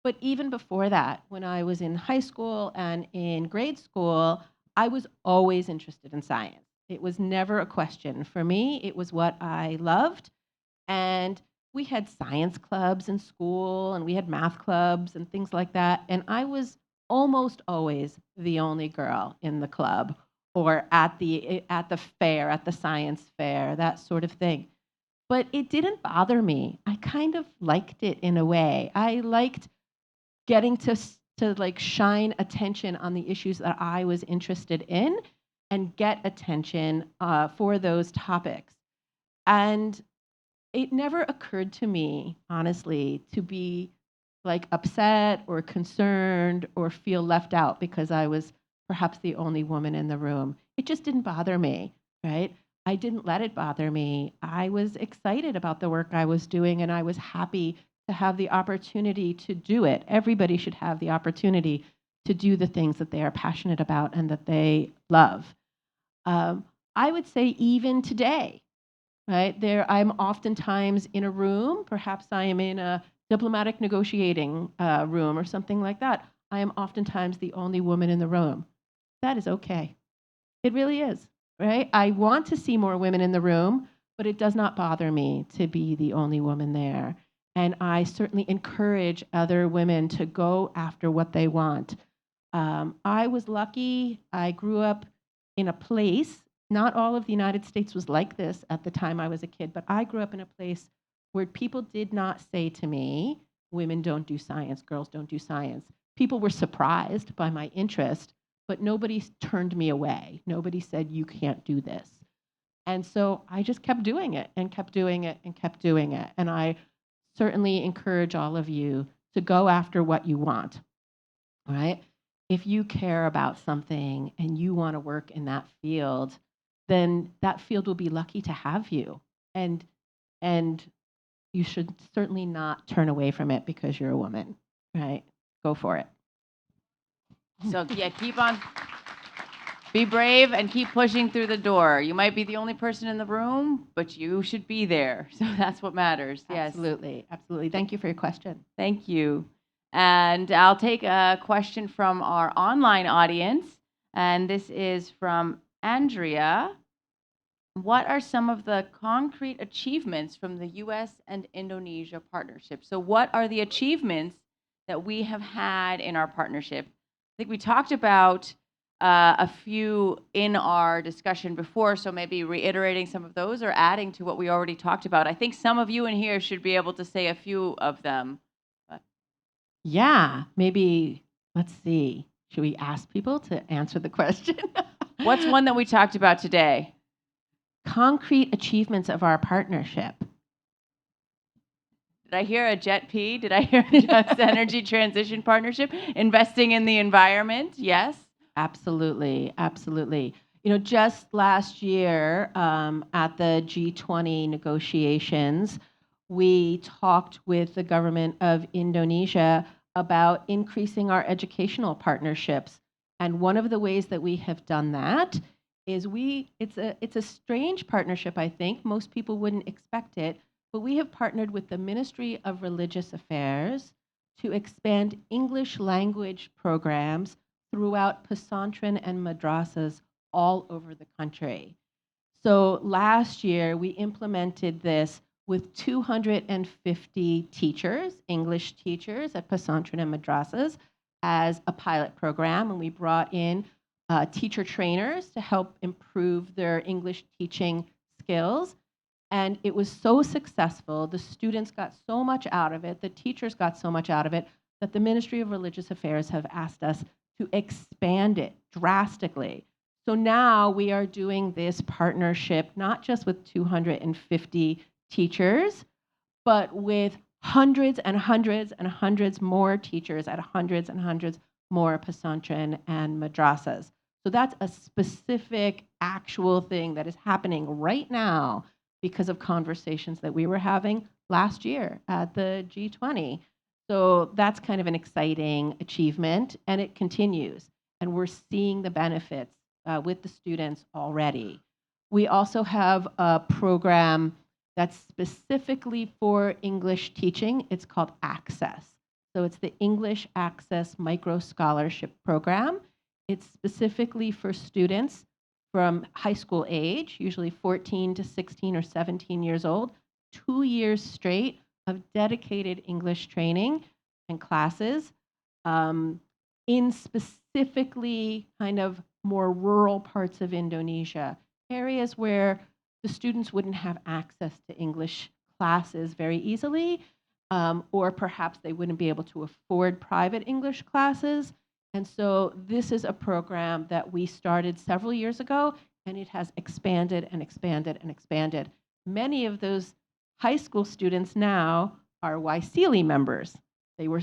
But even before that, when I was in high school and in grade school, I was always interested in science. It was never a question. For me, it was what I loved. And we had science clubs in school and we had math clubs and things like that. And I was almost always the only girl in the club or at the fair, at the science fair, that sort of thing. But it didn't bother me. I kind of liked it in a way. I liked getting to like shine attention on the issues that I was interested in and get attention for those topics. And it never occurred to me, honestly, to be like upset or concerned or feel left out because I was perhaps the only woman in the room. It just didn't bother me, right? I didn't let it bother me. I was excited about the work I was doing and I was happy to have the opportunity to do it. Everybody should have the opportunity to do the things that they are passionate about and that they love. I would say even today, right? There, I'm oftentimes in a room, perhaps I am in a diplomatic negotiating room or something like that. I am oftentimes the only woman in the room. That is okay. It really is, right? I want to see more women in the room, but it does not bother me to be the only woman there. And I certainly encourage other women to go after what they want. I was lucky. I grew up in a place, not all of the United States was like this at the time I was a kid, but I grew up in a place where people did not say to me, women don't do science, girls don't do science. People were surprised by my interest, but nobody turned me away. Nobody said, you can't do this. And so I just kept doing it and kept doing it and kept doing it. And I certainly encourage all of you to go after what you want, all right? If you care about something and you want to work in that field, then that field will be lucky to have you. And you should certainly not turn away from it because you're a woman, right? Go for it. So yeah, keep on. Be brave and keep pushing through the door. You might be the only person in the room, but you should be there. So that's what matters. Yes. Absolutely. Absolutely. Thank you for your question. Thank you. And I'll take a question from our online audience. And this is from Andrea. What are some of the concrete achievements from the U.S. and Indonesia partnership? So what are the achievements that we have had in our partnership? I think we talked about a few in our discussion before, so maybe reiterating some of those or adding to what we already talked about. I think some of you in here should be able to say a few of them. Yeah, maybe, let's see. Should we ask people to answer the question? What's one that we talked about today? Concrete achievements of our partnership. Did I hear a JET-P? Did I hear a Just Energy Transition Partnership? Investing in the environment? Yes. Absolutely, absolutely. You know, just last year at the G20 negotiations, we talked with the government of Indonesia about increasing our educational partnerships. And one of the ways that we have done that is it's a strange partnership, I think. Most people wouldn't expect it, but we have partnered with the Ministry of Religious Affairs to expand English language programs throughout pesantren and madrasas all over the country. So last year, we implemented this with 250 teachers, English teachers at pesantren and madrasas as a pilot program, and we brought in teacher trainers to help improve their English teaching skills. And it was so successful, the students got so much out of it, the teachers got so much out of it, that the Ministry of Religious Affairs have asked us to expand it drastically. So now we are doing this partnership not just with 250 teachers, but with hundreds and hundreds and hundreds more teachers at hundreds and hundreds more pesantren and madrasas. So that's a specific, actual thing that is happening right now because of conversations that we were having last year at the G20. So that's kind of an exciting achievement, and it continues. And we're seeing the benefits with the students already. We also have a program that's specifically for English teaching. It's called Access. So it's the English Access Micro Scholarship Program. It's specifically for students from high school age, usually 14 to 16 or 17 years old, 2 years straight of dedicated English training and classes in specifically kind of more rural parts of Indonesia, areas where the students wouldn't have access to English classes very easily, or perhaps they wouldn't be able to afford private English classes. And so this is a program that we started several years ago, and it has expanded and expanded and expanded. Many of those high school students now are YSEALI members. They were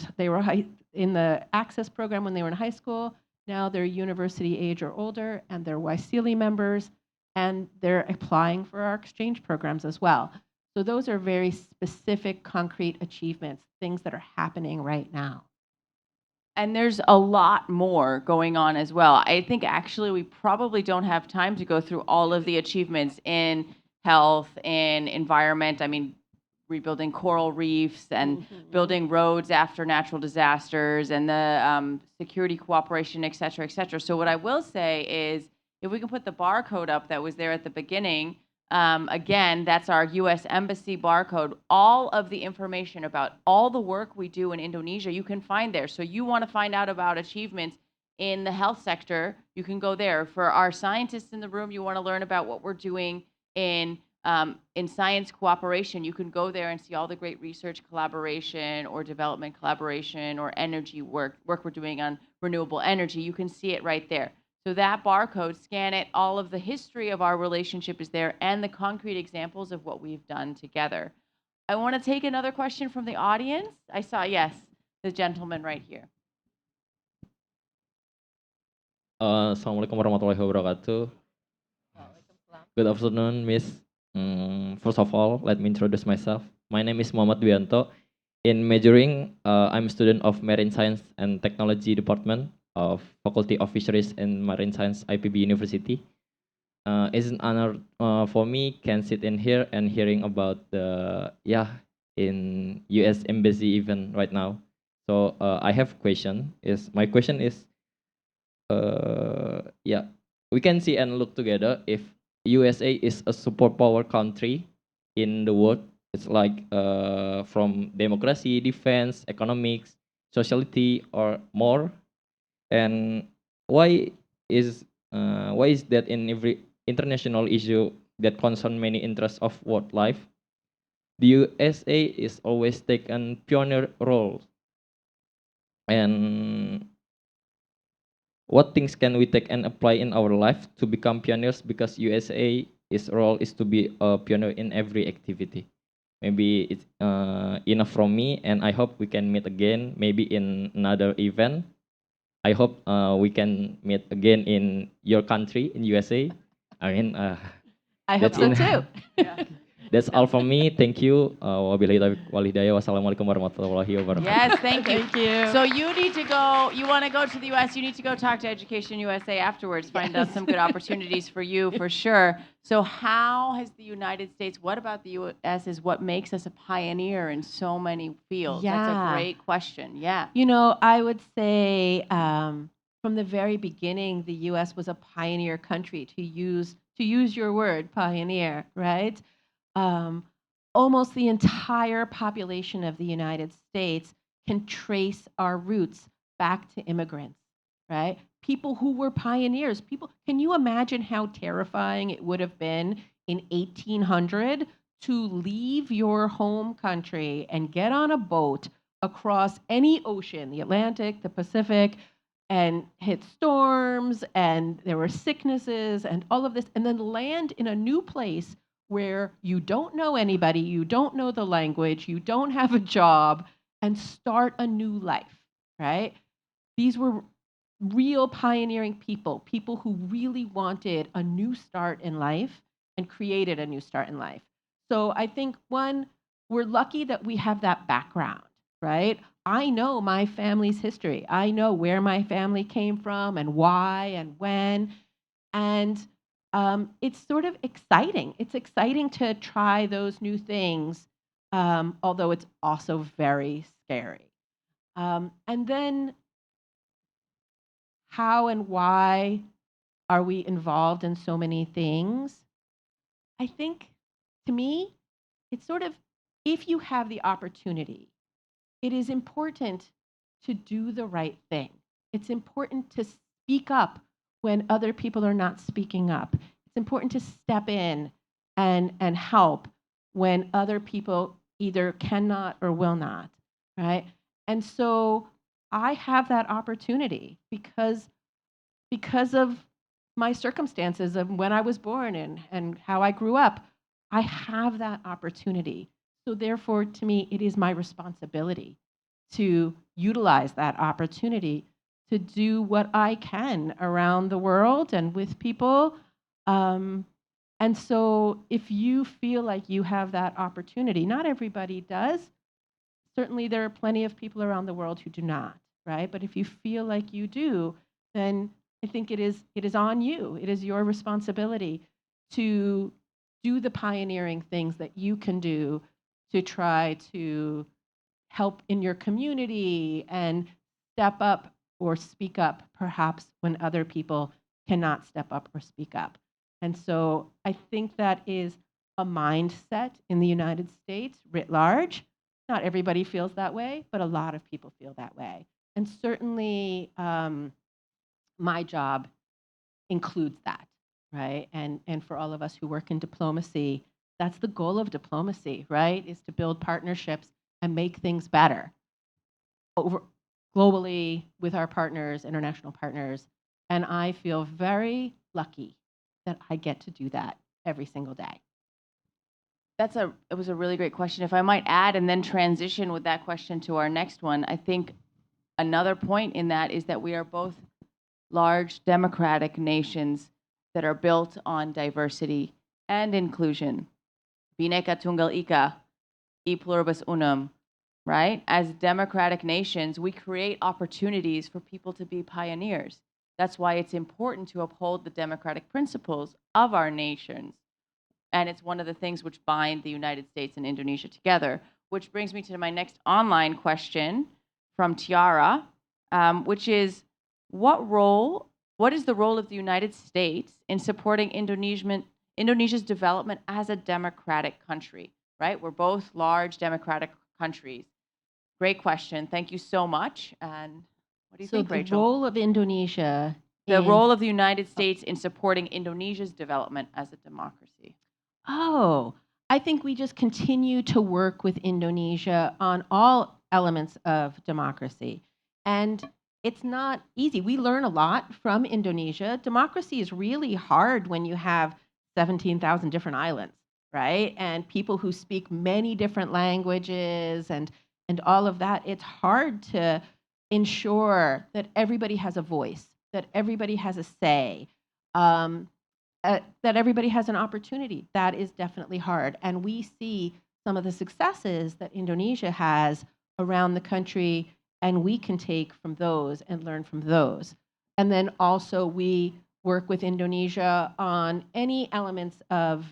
in the Access program when they were in high school. Now they're university age or older, and they're YSEALI members, and they're applying for our exchange programs as well. So those are very specific, concrete achievements, things that are happening right now. And there's a lot more going on as well. I think actually we probably don't have time to go through all of the achievements in health, in environment. I mean, rebuilding coral reefs and building roads after natural disasters and the security cooperation, et cetera, et cetera. So what I will say is if we can put the barcode up that was there at the beginning, again, that's our U.S. Embassy barcode. All of the information about all the work we do in Indonesia, you can find there. So you want to find out about achievements in the health sector, you can go there. For our scientists in the room, you want to learn about what we're doing in science cooperation, you can go there and see all the great research collaboration or development collaboration or energy work we're doing on renewable energy. You can see it right there. So that barcode, scan it, all of the history of our relationship is there and the concrete examples of what we've done together. I want to take another question from the audience. I saw, yes, the gentleman right here. Assalamualaikum warahmatullahi wabarakatuh. Good afternoon, Miss. First of all, let me introduce myself. My name is Muhammad Duyanto. In majoring, I'm a student of Marine Science and Technology Department of Faculty of Fisheries and Marine Science, IPB University. It's an honor for me can sit in here and hearing about the in U.S. Embassy event right now. So I have a question. My question is, we can see and look together if USA is a superpower country in the world. It's like from democracy, defense, economics, sociality, or more. And why is that in every international issue that concern many interests of world life, the USA is always taken pioneer role. And what things can we take and apply in our life to become pioneers? Because USA role is to be a pioneer in every activity. Maybe it's enough from me, and I hope we can meet again, maybe in another event. I hope we can meet again in your country, in USA. I mean, I hope so too. that's all from me. Thank you. Wabillahi taufiq wal hidayah. Wassalamualaikum warahmatullahi wabarakatuh. Yes, thank you. Thank you. So you need to go, you want to go to the U.S., you need to go talk to Education USA afterwards, find out some good opportunities for you for sure. So how has the United States, what about the U.S. is what makes us a pioneer in so many fields? That's a Yeah. great question. Yeah. You know, I would say from the very beginning, the U.S. was a pioneer country, to use your word, pioneer, right? Almost the entire population of the United States can trace our roots back to immigrants, right? People who were pioneers. Can you imagine how terrifying it would have been in 1800 to leave your home country and get on a boat across any ocean, the Atlantic, the Pacific, and hit storms, and there were sicknesses and all of this, and then land in a new place where you don't know anybody, you don't know the language, you don't have a job, and start a new life, right? These were real pioneering people, people who really wanted a new start in life and created a new start in life. So I think, one, we're lucky that we have that background, right? I know my family's history. I know where my family came from and why and when. And it's sort of exciting. It's exciting to try those new things, although it's also very scary. And then how and why are we involved in so many things? I think, to me, it's sort of, if you have the opportunity, it is important to do the right thing. It's important to speak up when other people are not speaking up. It's important to step in and help when other people either cannot or will not, right? And so I have that opportunity because of my circumstances of when I was born and how I grew up. I have that opportunity. So therefore, to me, it is my responsibility to utilize that opportunity to do what I can around the world and with people. And so if you feel like you have that opportunity, not everybody does. Certainly there are plenty of people around the world who do not, right? But if you feel like you do, then I think it is on you. It is your responsibility to do the pioneering things that you can do to try to help in your community and step up or speak up perhaps when other people cannot step up or speak up. And so I think that is a mindset in the United States writ large. Not everybody feels that way, but a lot of people feel that way. And certainly my job includes that, right? And for all of us who work in diplomacy, that's the goal of diplomacy, right? Is to build partnerships and make things better over globally with our partners, international partners. And I feel very lucky that I get to do that every single day. It was a really great question. If I might add and then transition with that question to our next one, I think another point in that is that we are both large democratic nations that are built on diversity and inclusion. Bhinneka Tunggal Ika, e pluribus unum, right? As democratic nations, we create opportunities for people to be pioneers. That's why it's important to uphold the democratic principles of our nations. And it's one of the things which bind the United States and Indonesia together, which brings me to my next online question from Tiara, which is, what is the role of the United States in supporting Indonesia's development as a democratic country, right? We're both large democratic countries. Great question. Thank you so much. And what do you think, the Rachel? role of Indonesia The role of the United States in supporting Indonesia's development as a democracy. Oh, I think we just continue to work with Indonesia on all elements of democracy. And it's not easy. We learn a lot from Indonesia. Democracy is really hard when you have 17,000 different islands, right? And people who speak many different languages and all of that. It's hard to ensure that everybody has a voice, that everybody has a say. That everybody has an opportunity. That is definitely hard. And we see some of the successes that Indonesia has around the country, and we can take from those and learn from those. And then also we work with Indonesia on any elements of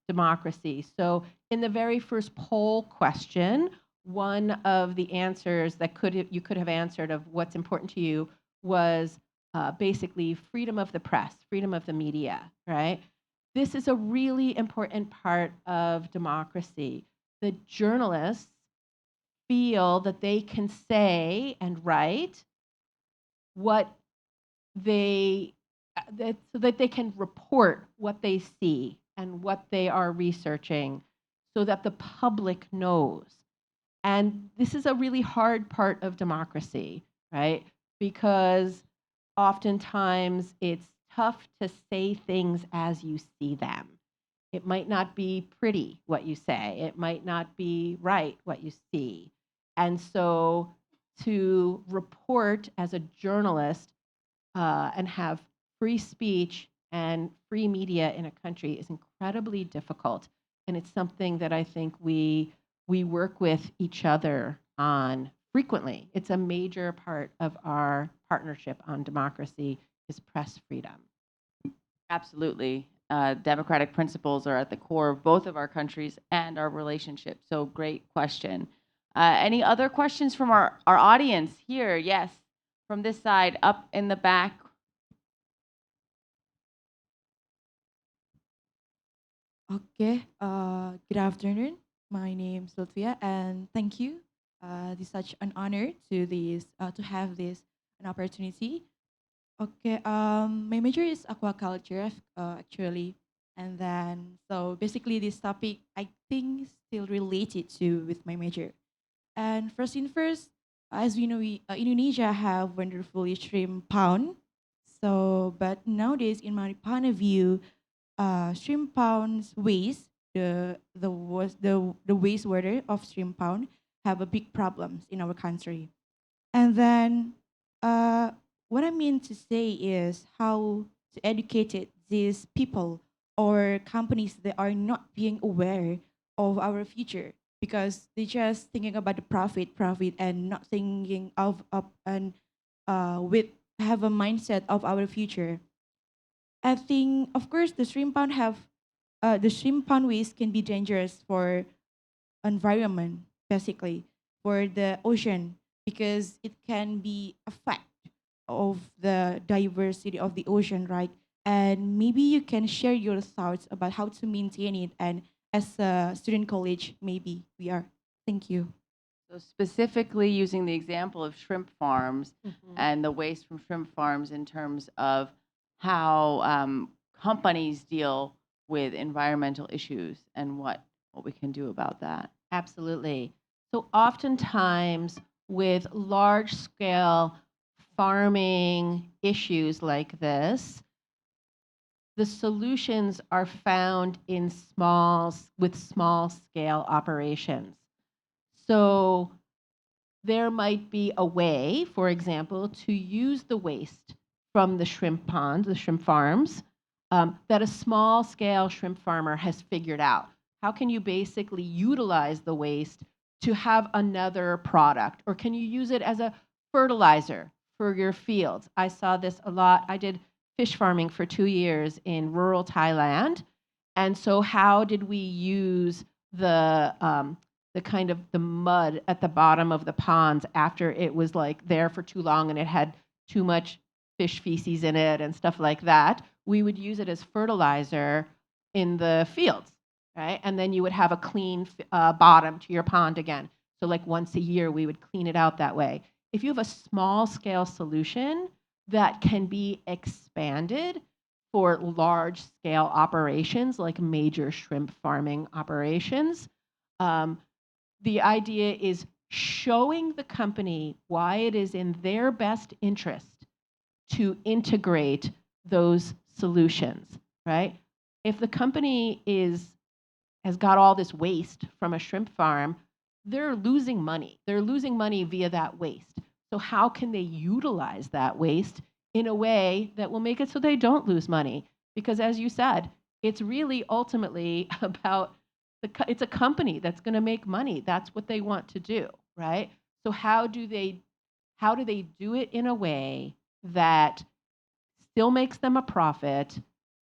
democracy. So in the very first poll question, one of the answers that you could have answered of what's important to you was basically freedom of the press, freedom of the media, right? This is a really important part of democracy. The journalists feel that they can say and write what so that they can report what they see and what they are researching so that the public knows. And this is a really hard part of democracy, right? Because oftentimes it's tough to say things as you see them. It might not be pretty what you say. It might not be right what you see. And so to report as a journalist and have free speech and free media in a country is incredibly difficult. And it's something that I think we work with each other on frequently. It's a major part of our partnership on democracy is press freedom. Absolutely. Democratic principles are at the core of both of our countries and our relationship. So great question. Any other questions from our audience here? Yes, from this side, up in the back. Okay, good afternoon. My name is Lutfia, and thank you. It's such an honor to have this an opportunity. Okay, my major is aquaculture actually, and then so basically this topic I think still related to with my major. And first in first, as we know, Indonesia have wonderful shrimp pound. So, but nowadays, in my point of view, shrimp pounds waste the wastewater of shrimp pound have a big problems in our country. And then uh, what I mean to say is how to educate these people or companies that are not being aware of our future because they just thinking about the profit, and not thinking of and with have a mindset of our future. I think, of course, the shrimp pond waste can be dangerous for environment, basically, for the ocean, because it can be affect of the diversity of the ocean, right? And maybe you can share your thoughts about how to maintain it. And as a student college, maybe we are. Thank you. So specifically using the example of shrimp farms and the waste from shrimp farms in terms of how companies deal with environmental issues and what we can do about that. Absolutely. So oftentimes with large scale farming issues like this, the solutions are found in with small scale operations. So there might be a way, for example, to use the waste from the shrimp ponds, the shrimp farms, that a small scale shrimp farmer has figured out. How can you basically utilize the waste to have another product? Or can you use it as a fertilizer for your fields? I saw this a lot. I did fish farming for 2 years in rural Thailand. And so how did we use the kind of the mud at the bottom of the ponds after it was like there for too long and it had too much fish feces in it and stuff like that? We would use it as fertilizer in the fields, right? And then you would have a clean bottom to your pond again. So like once a year, we would clean it out that way. If you have a small scale solution that can be expanded for large scale operations like major shrimp farming operations, the idea is showing the company why it is in their best interest to integrate those solutions, right? If the company has got all this waste from a shrimp farm, they're losing money. They're losing money via that waste. So how can they utilize that waste in a way that will make it so they don't lose money? Because as you said, it's really ultimately about it's a company that's going to make money. That's what they want to do, right? So how do they do it in a way that still makes them a profit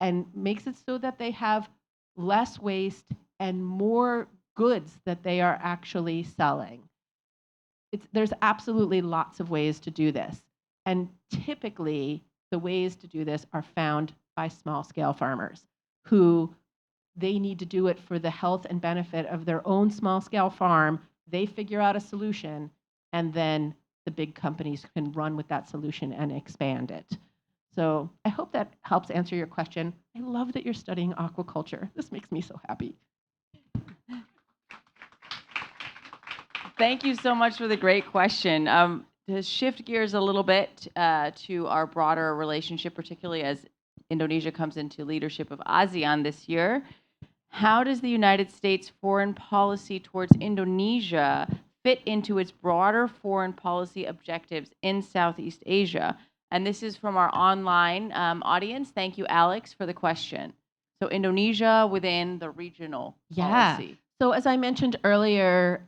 and makes it so that they have less waste and more goods that they are actually selling? There's absolutely lots of ways to do this. And typically, the ways to do this are found by small scale farmers who they need to do it for the health and benefit of their own small scale farm. They figure out a solution, and then the big companies can run with that solution and expand it. So I hope that helps answer your question. I love that you're studying aquaculture. This makes me so happy. Thank you so much for the great question. To shift gears a little bit to our broader relationship, particularly as Indonesia comes into leadership of ASEAN this year, how does the United States foreign policy towards Indonesia fit into its broader foreign policy objectives in Southeast Asia? And this is from our online audience. Thank you, Alex, for the question. So Indonesia within the regional policy. So as I mentioned earlier,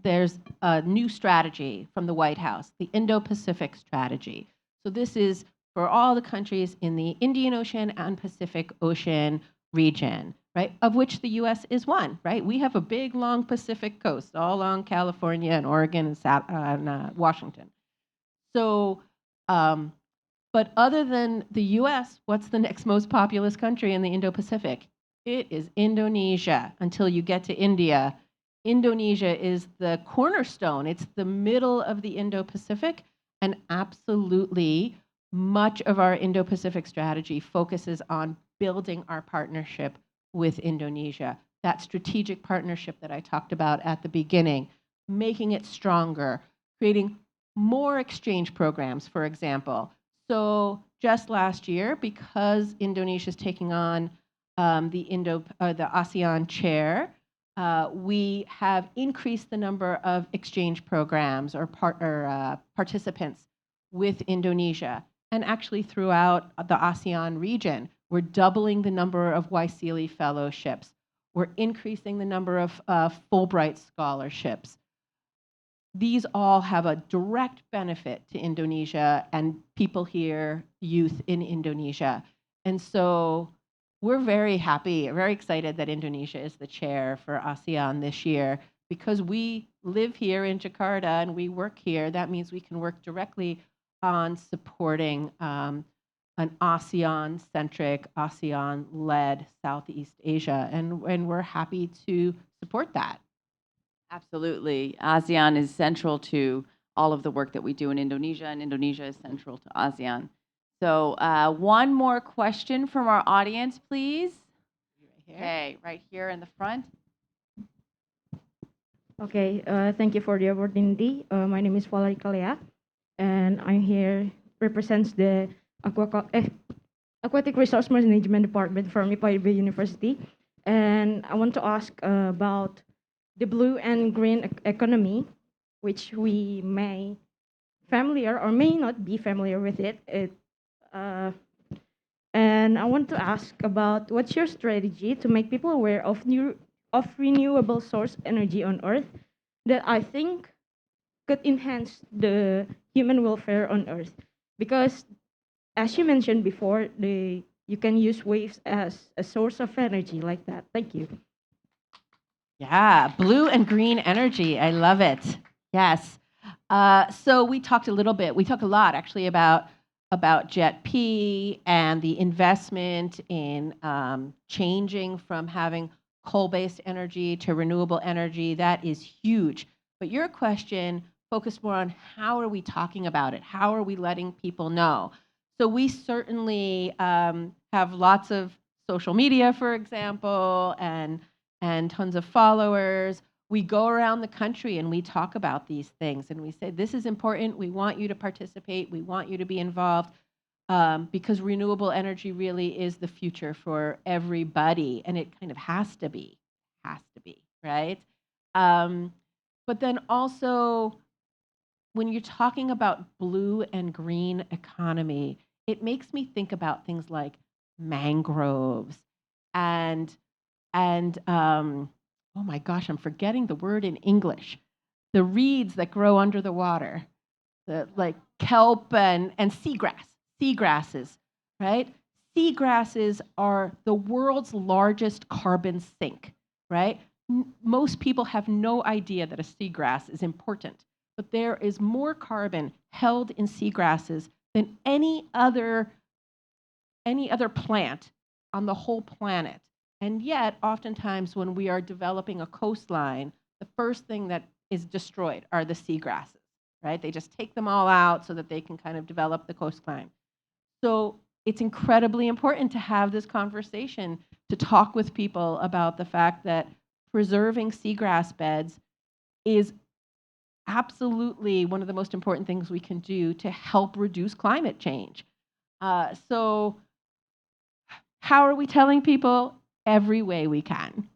there's a new strategy from the White House, the Indo-Pacific strategy. So this is for all the countries in the Indian Ocean and Pacific Ocean region, right? Of which the U.S. is one, right? We have a big, long Pacific coast, all along California and Oregon and Washington. So, but other than the U.S., what's the next most populous country in the Indo-Pacific? It is Indonesia. Until you get to India, Indonesia is the cornerstone. It's the middle of the Indo-Pacific, and absolutely much of our Indo-Pacific strategy focuses on building our partnership with Indonesia. That strategic partnership that I talked about at the beginning, making it stronger, creating more exchange programs, for example. So just last year, because Indonesia is taking on the ASEAN chair, we have increased the number of exchange programs or participants with Indonesia. And actually throughout the ASEAN region, we're doubling the number of Waisili fellowships. We're increasing the number of Fulbright scholarships. These all have a direct benefit to Indonesia and people here, youth in Indonesia. And so we're very happy, very excited that Indonesia is the chair for ASEAN this year, because we live here in Jakarta and we work here. That means we can work directly on supporting an ASEAN-centric, ASEAN-led Southeast Asia, and we're happy to support that. Absolutely. ASEAN is central to all of the work that we do in Indonesia, and Indonesia is central to ASEAN. So one more question from our audience, please. Okay, right here in the front. Okay, thank you for the opportunity. My name is Valerie Kalea, and I'm here represents the Aquatic Resource Management Department from Ipaibé University. And I want to ask about the blue and green economy, which we may familiar or may not be familiar with it. And I want to ask about what's your strategy to make people aware of renewable source energy on Earth that I think could enhance the human welfare on Earth, because as you mentioned before, you can use waves as a source of energy like that. Thank you. Yeah, blue and green energy. I love it. Yes. So we talked a lot actually about JET-P and the investment in changing from having coal-based energy to renewable energy. That is huge. But your question focused more on how are we talking about it? How are we letting people know? So we certainly have lots of social media, for example, and tons of followers. We go around the country and we talk about these things and we say, this is important. We want you to participate. We want you to be involved, because renewable energy really is the future for everybody. And it kind of has to be, right? But then also, when you're talking about blue and green economy, it makes me think about things like mangroves and oh my gosh, I'm forgetting the word in English. The reeds that grow under the water, like kelp and seagrasses, right? Seagrasses are the world's largest carbon sink, right? Most people have no idea that a seagrass is important, but there is more carbon held in seagrasses than any other plant on the whole planet. And yet, oftentimes when we are developing a coastline, the first thing that is destroyed are the seagrasses, right? They just take them all out so that they can kind of develop the coastline. So it's incredibly important to have this conversation, to talk with people about the fact that preserving seagrass beds is absolutely one of the most important things we can do to help reduce climate change. So how are we telling people? Every way we can,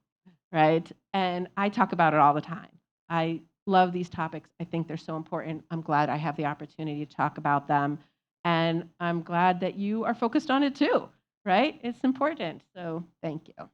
right? And I talk about it all the time. I love these topics. I think they're so important. I'm glad I have the opportunity to talk about them. And I'm glad that you are focused on it too, right? It's important. So thank you.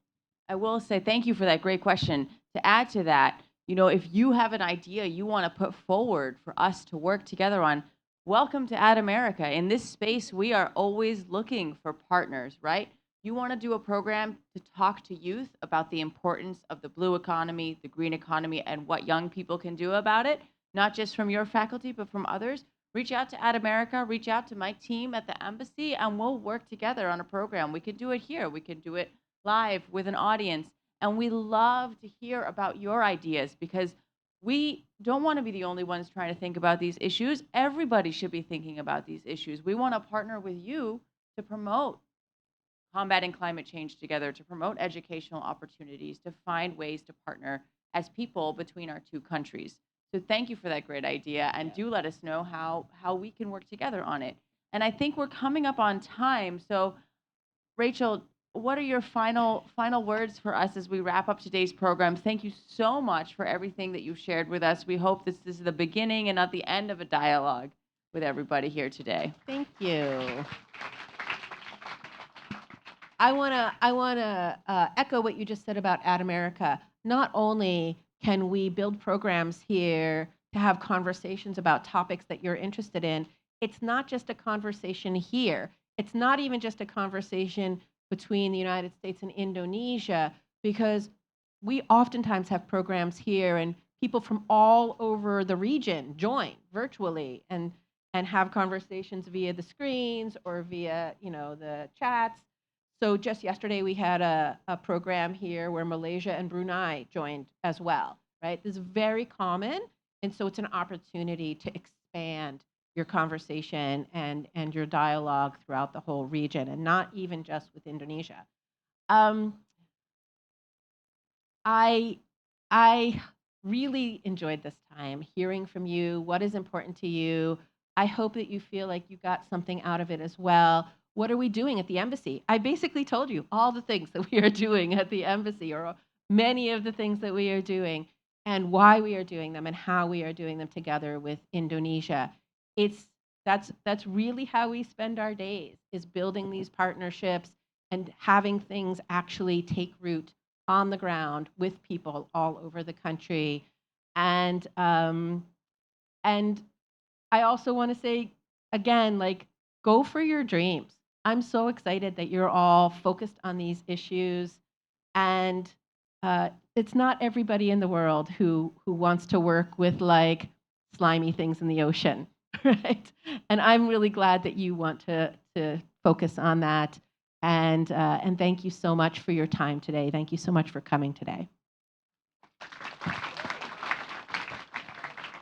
I will say thank you for that great question. To add to that, you know, if you have an idea you want to put forward for us to work together on, welcome to Add America. In this space, we are always looking for partners, right? You want to do a program to talk to youth about the importance of the blue economy, the green economy, and what young people can do about it, not just from your faculty, but from others. Reach out to Add America, reach out to my team at the embassy, and we'll work together on a program. We could do it here. We could do it live with an audience. And we love to hear about your ideas because we don't want to be the only ones trying to think about these issues. Everybody should be thinking about these issues. We want to partner with you to promote combating climate change together, to promote educational opportunities, to find ways to partner as people between our two countries. So thank you for that great idea, and do let us know how we can work together on it. And I think we're coming up on time. So Rachel, what are your final words for us as we wrap up today's program? Thank you so much for everything that you've shared with us. We hope this is the beginning and not the end of a dialogue with everybody here today. Thank you. I wanna echo what you just said about Add America. Not only can we build programs here to have conversations about topics that you're interested in, it's not just a conversation here. It's not even just a conversation between the United States and Indonesia, because we oftentimes have programs here and people from all over the region join virtually and have conversations via the screens or via, you know, the chats. So just yesterday we had a program here where Malaysia and Brunei joined as well, right? This is very common. And so it's an opportunity to expand your conversation and your dialogue throughout the whole region, and not even just with Indonesia. I really enjoyed this time hearing from you, what is important to you. I hope that you feel like you got something out of it as well. What are we doing at the embassy? I basically told you all the things that we are doing at the embassy, or many of the things that we are doing, and why we are doing them, and how we are doing them together with Indonesia. That's really how we spend our days, is building these partnerships and having things actually take root on the ground with people all over the country. And I also want to say again, like, go for your dreams. I'm so excited that you're all focused on these issues, and it's not everybody in the world who wants to work with like slimy things in the ocean, right? And I'm really glad that you want to focus on that. And thank you so much for your time today. Thank you so much for coming today.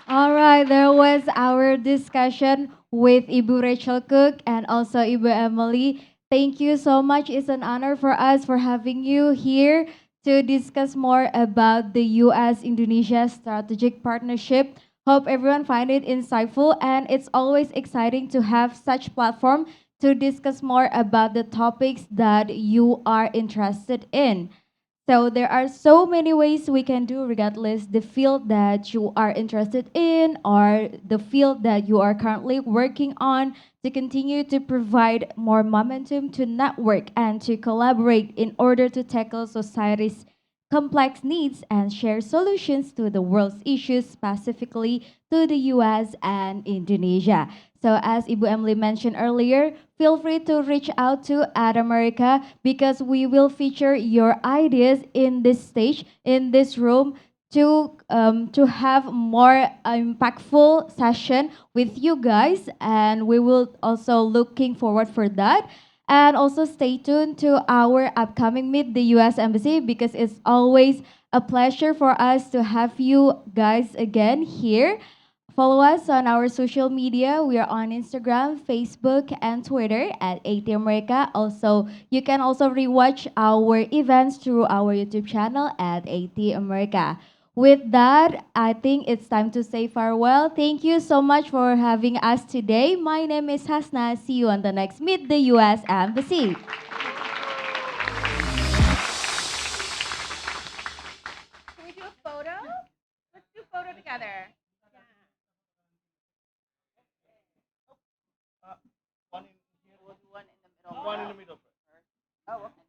All right, there was our discussion with Ibu Rachel Cooke and also Ibu Emily. Thank you so much. It's an honor for us for having you here to discuss more about the U.S. Indonesia Strategic Partnership. Hope everyone find it insightful, and it's always exciting to have such platform to discuss more about the topics that you are interested in. So there are so many ways we can do regardless the field that you are interested in or the field that you are currently working on, to continue to provide more momentum to network and to collaborate in order to tackle society's complex needs and share solutions to the world's issues, specifically to the US and Indonesia. So as Ibu Emily mentioned earlier, feel free to reach out to Add America, because we will feature your ideas in this stage, in this room, to have more impactful session with you guys, and we will also looking forward for that. And also stay tuned to our upcoming Meet the U.S. Embassy, because it's always a pleasure for us to have you guys again here. Follow us on our social media. We are on Instagram, Facebook, and Twitter at AT America. Also, you can also rewatch our events through our YouTube channel at AT America. With that, I think it's time to say farewell. Thank you so much for having us today. My name is Hasna. See you on the next Meet the U.S. Embassy. Can we do a photo? Let's do a photo together. together. One in here. We'll do one in the middle. One in the middle. Oh, okay.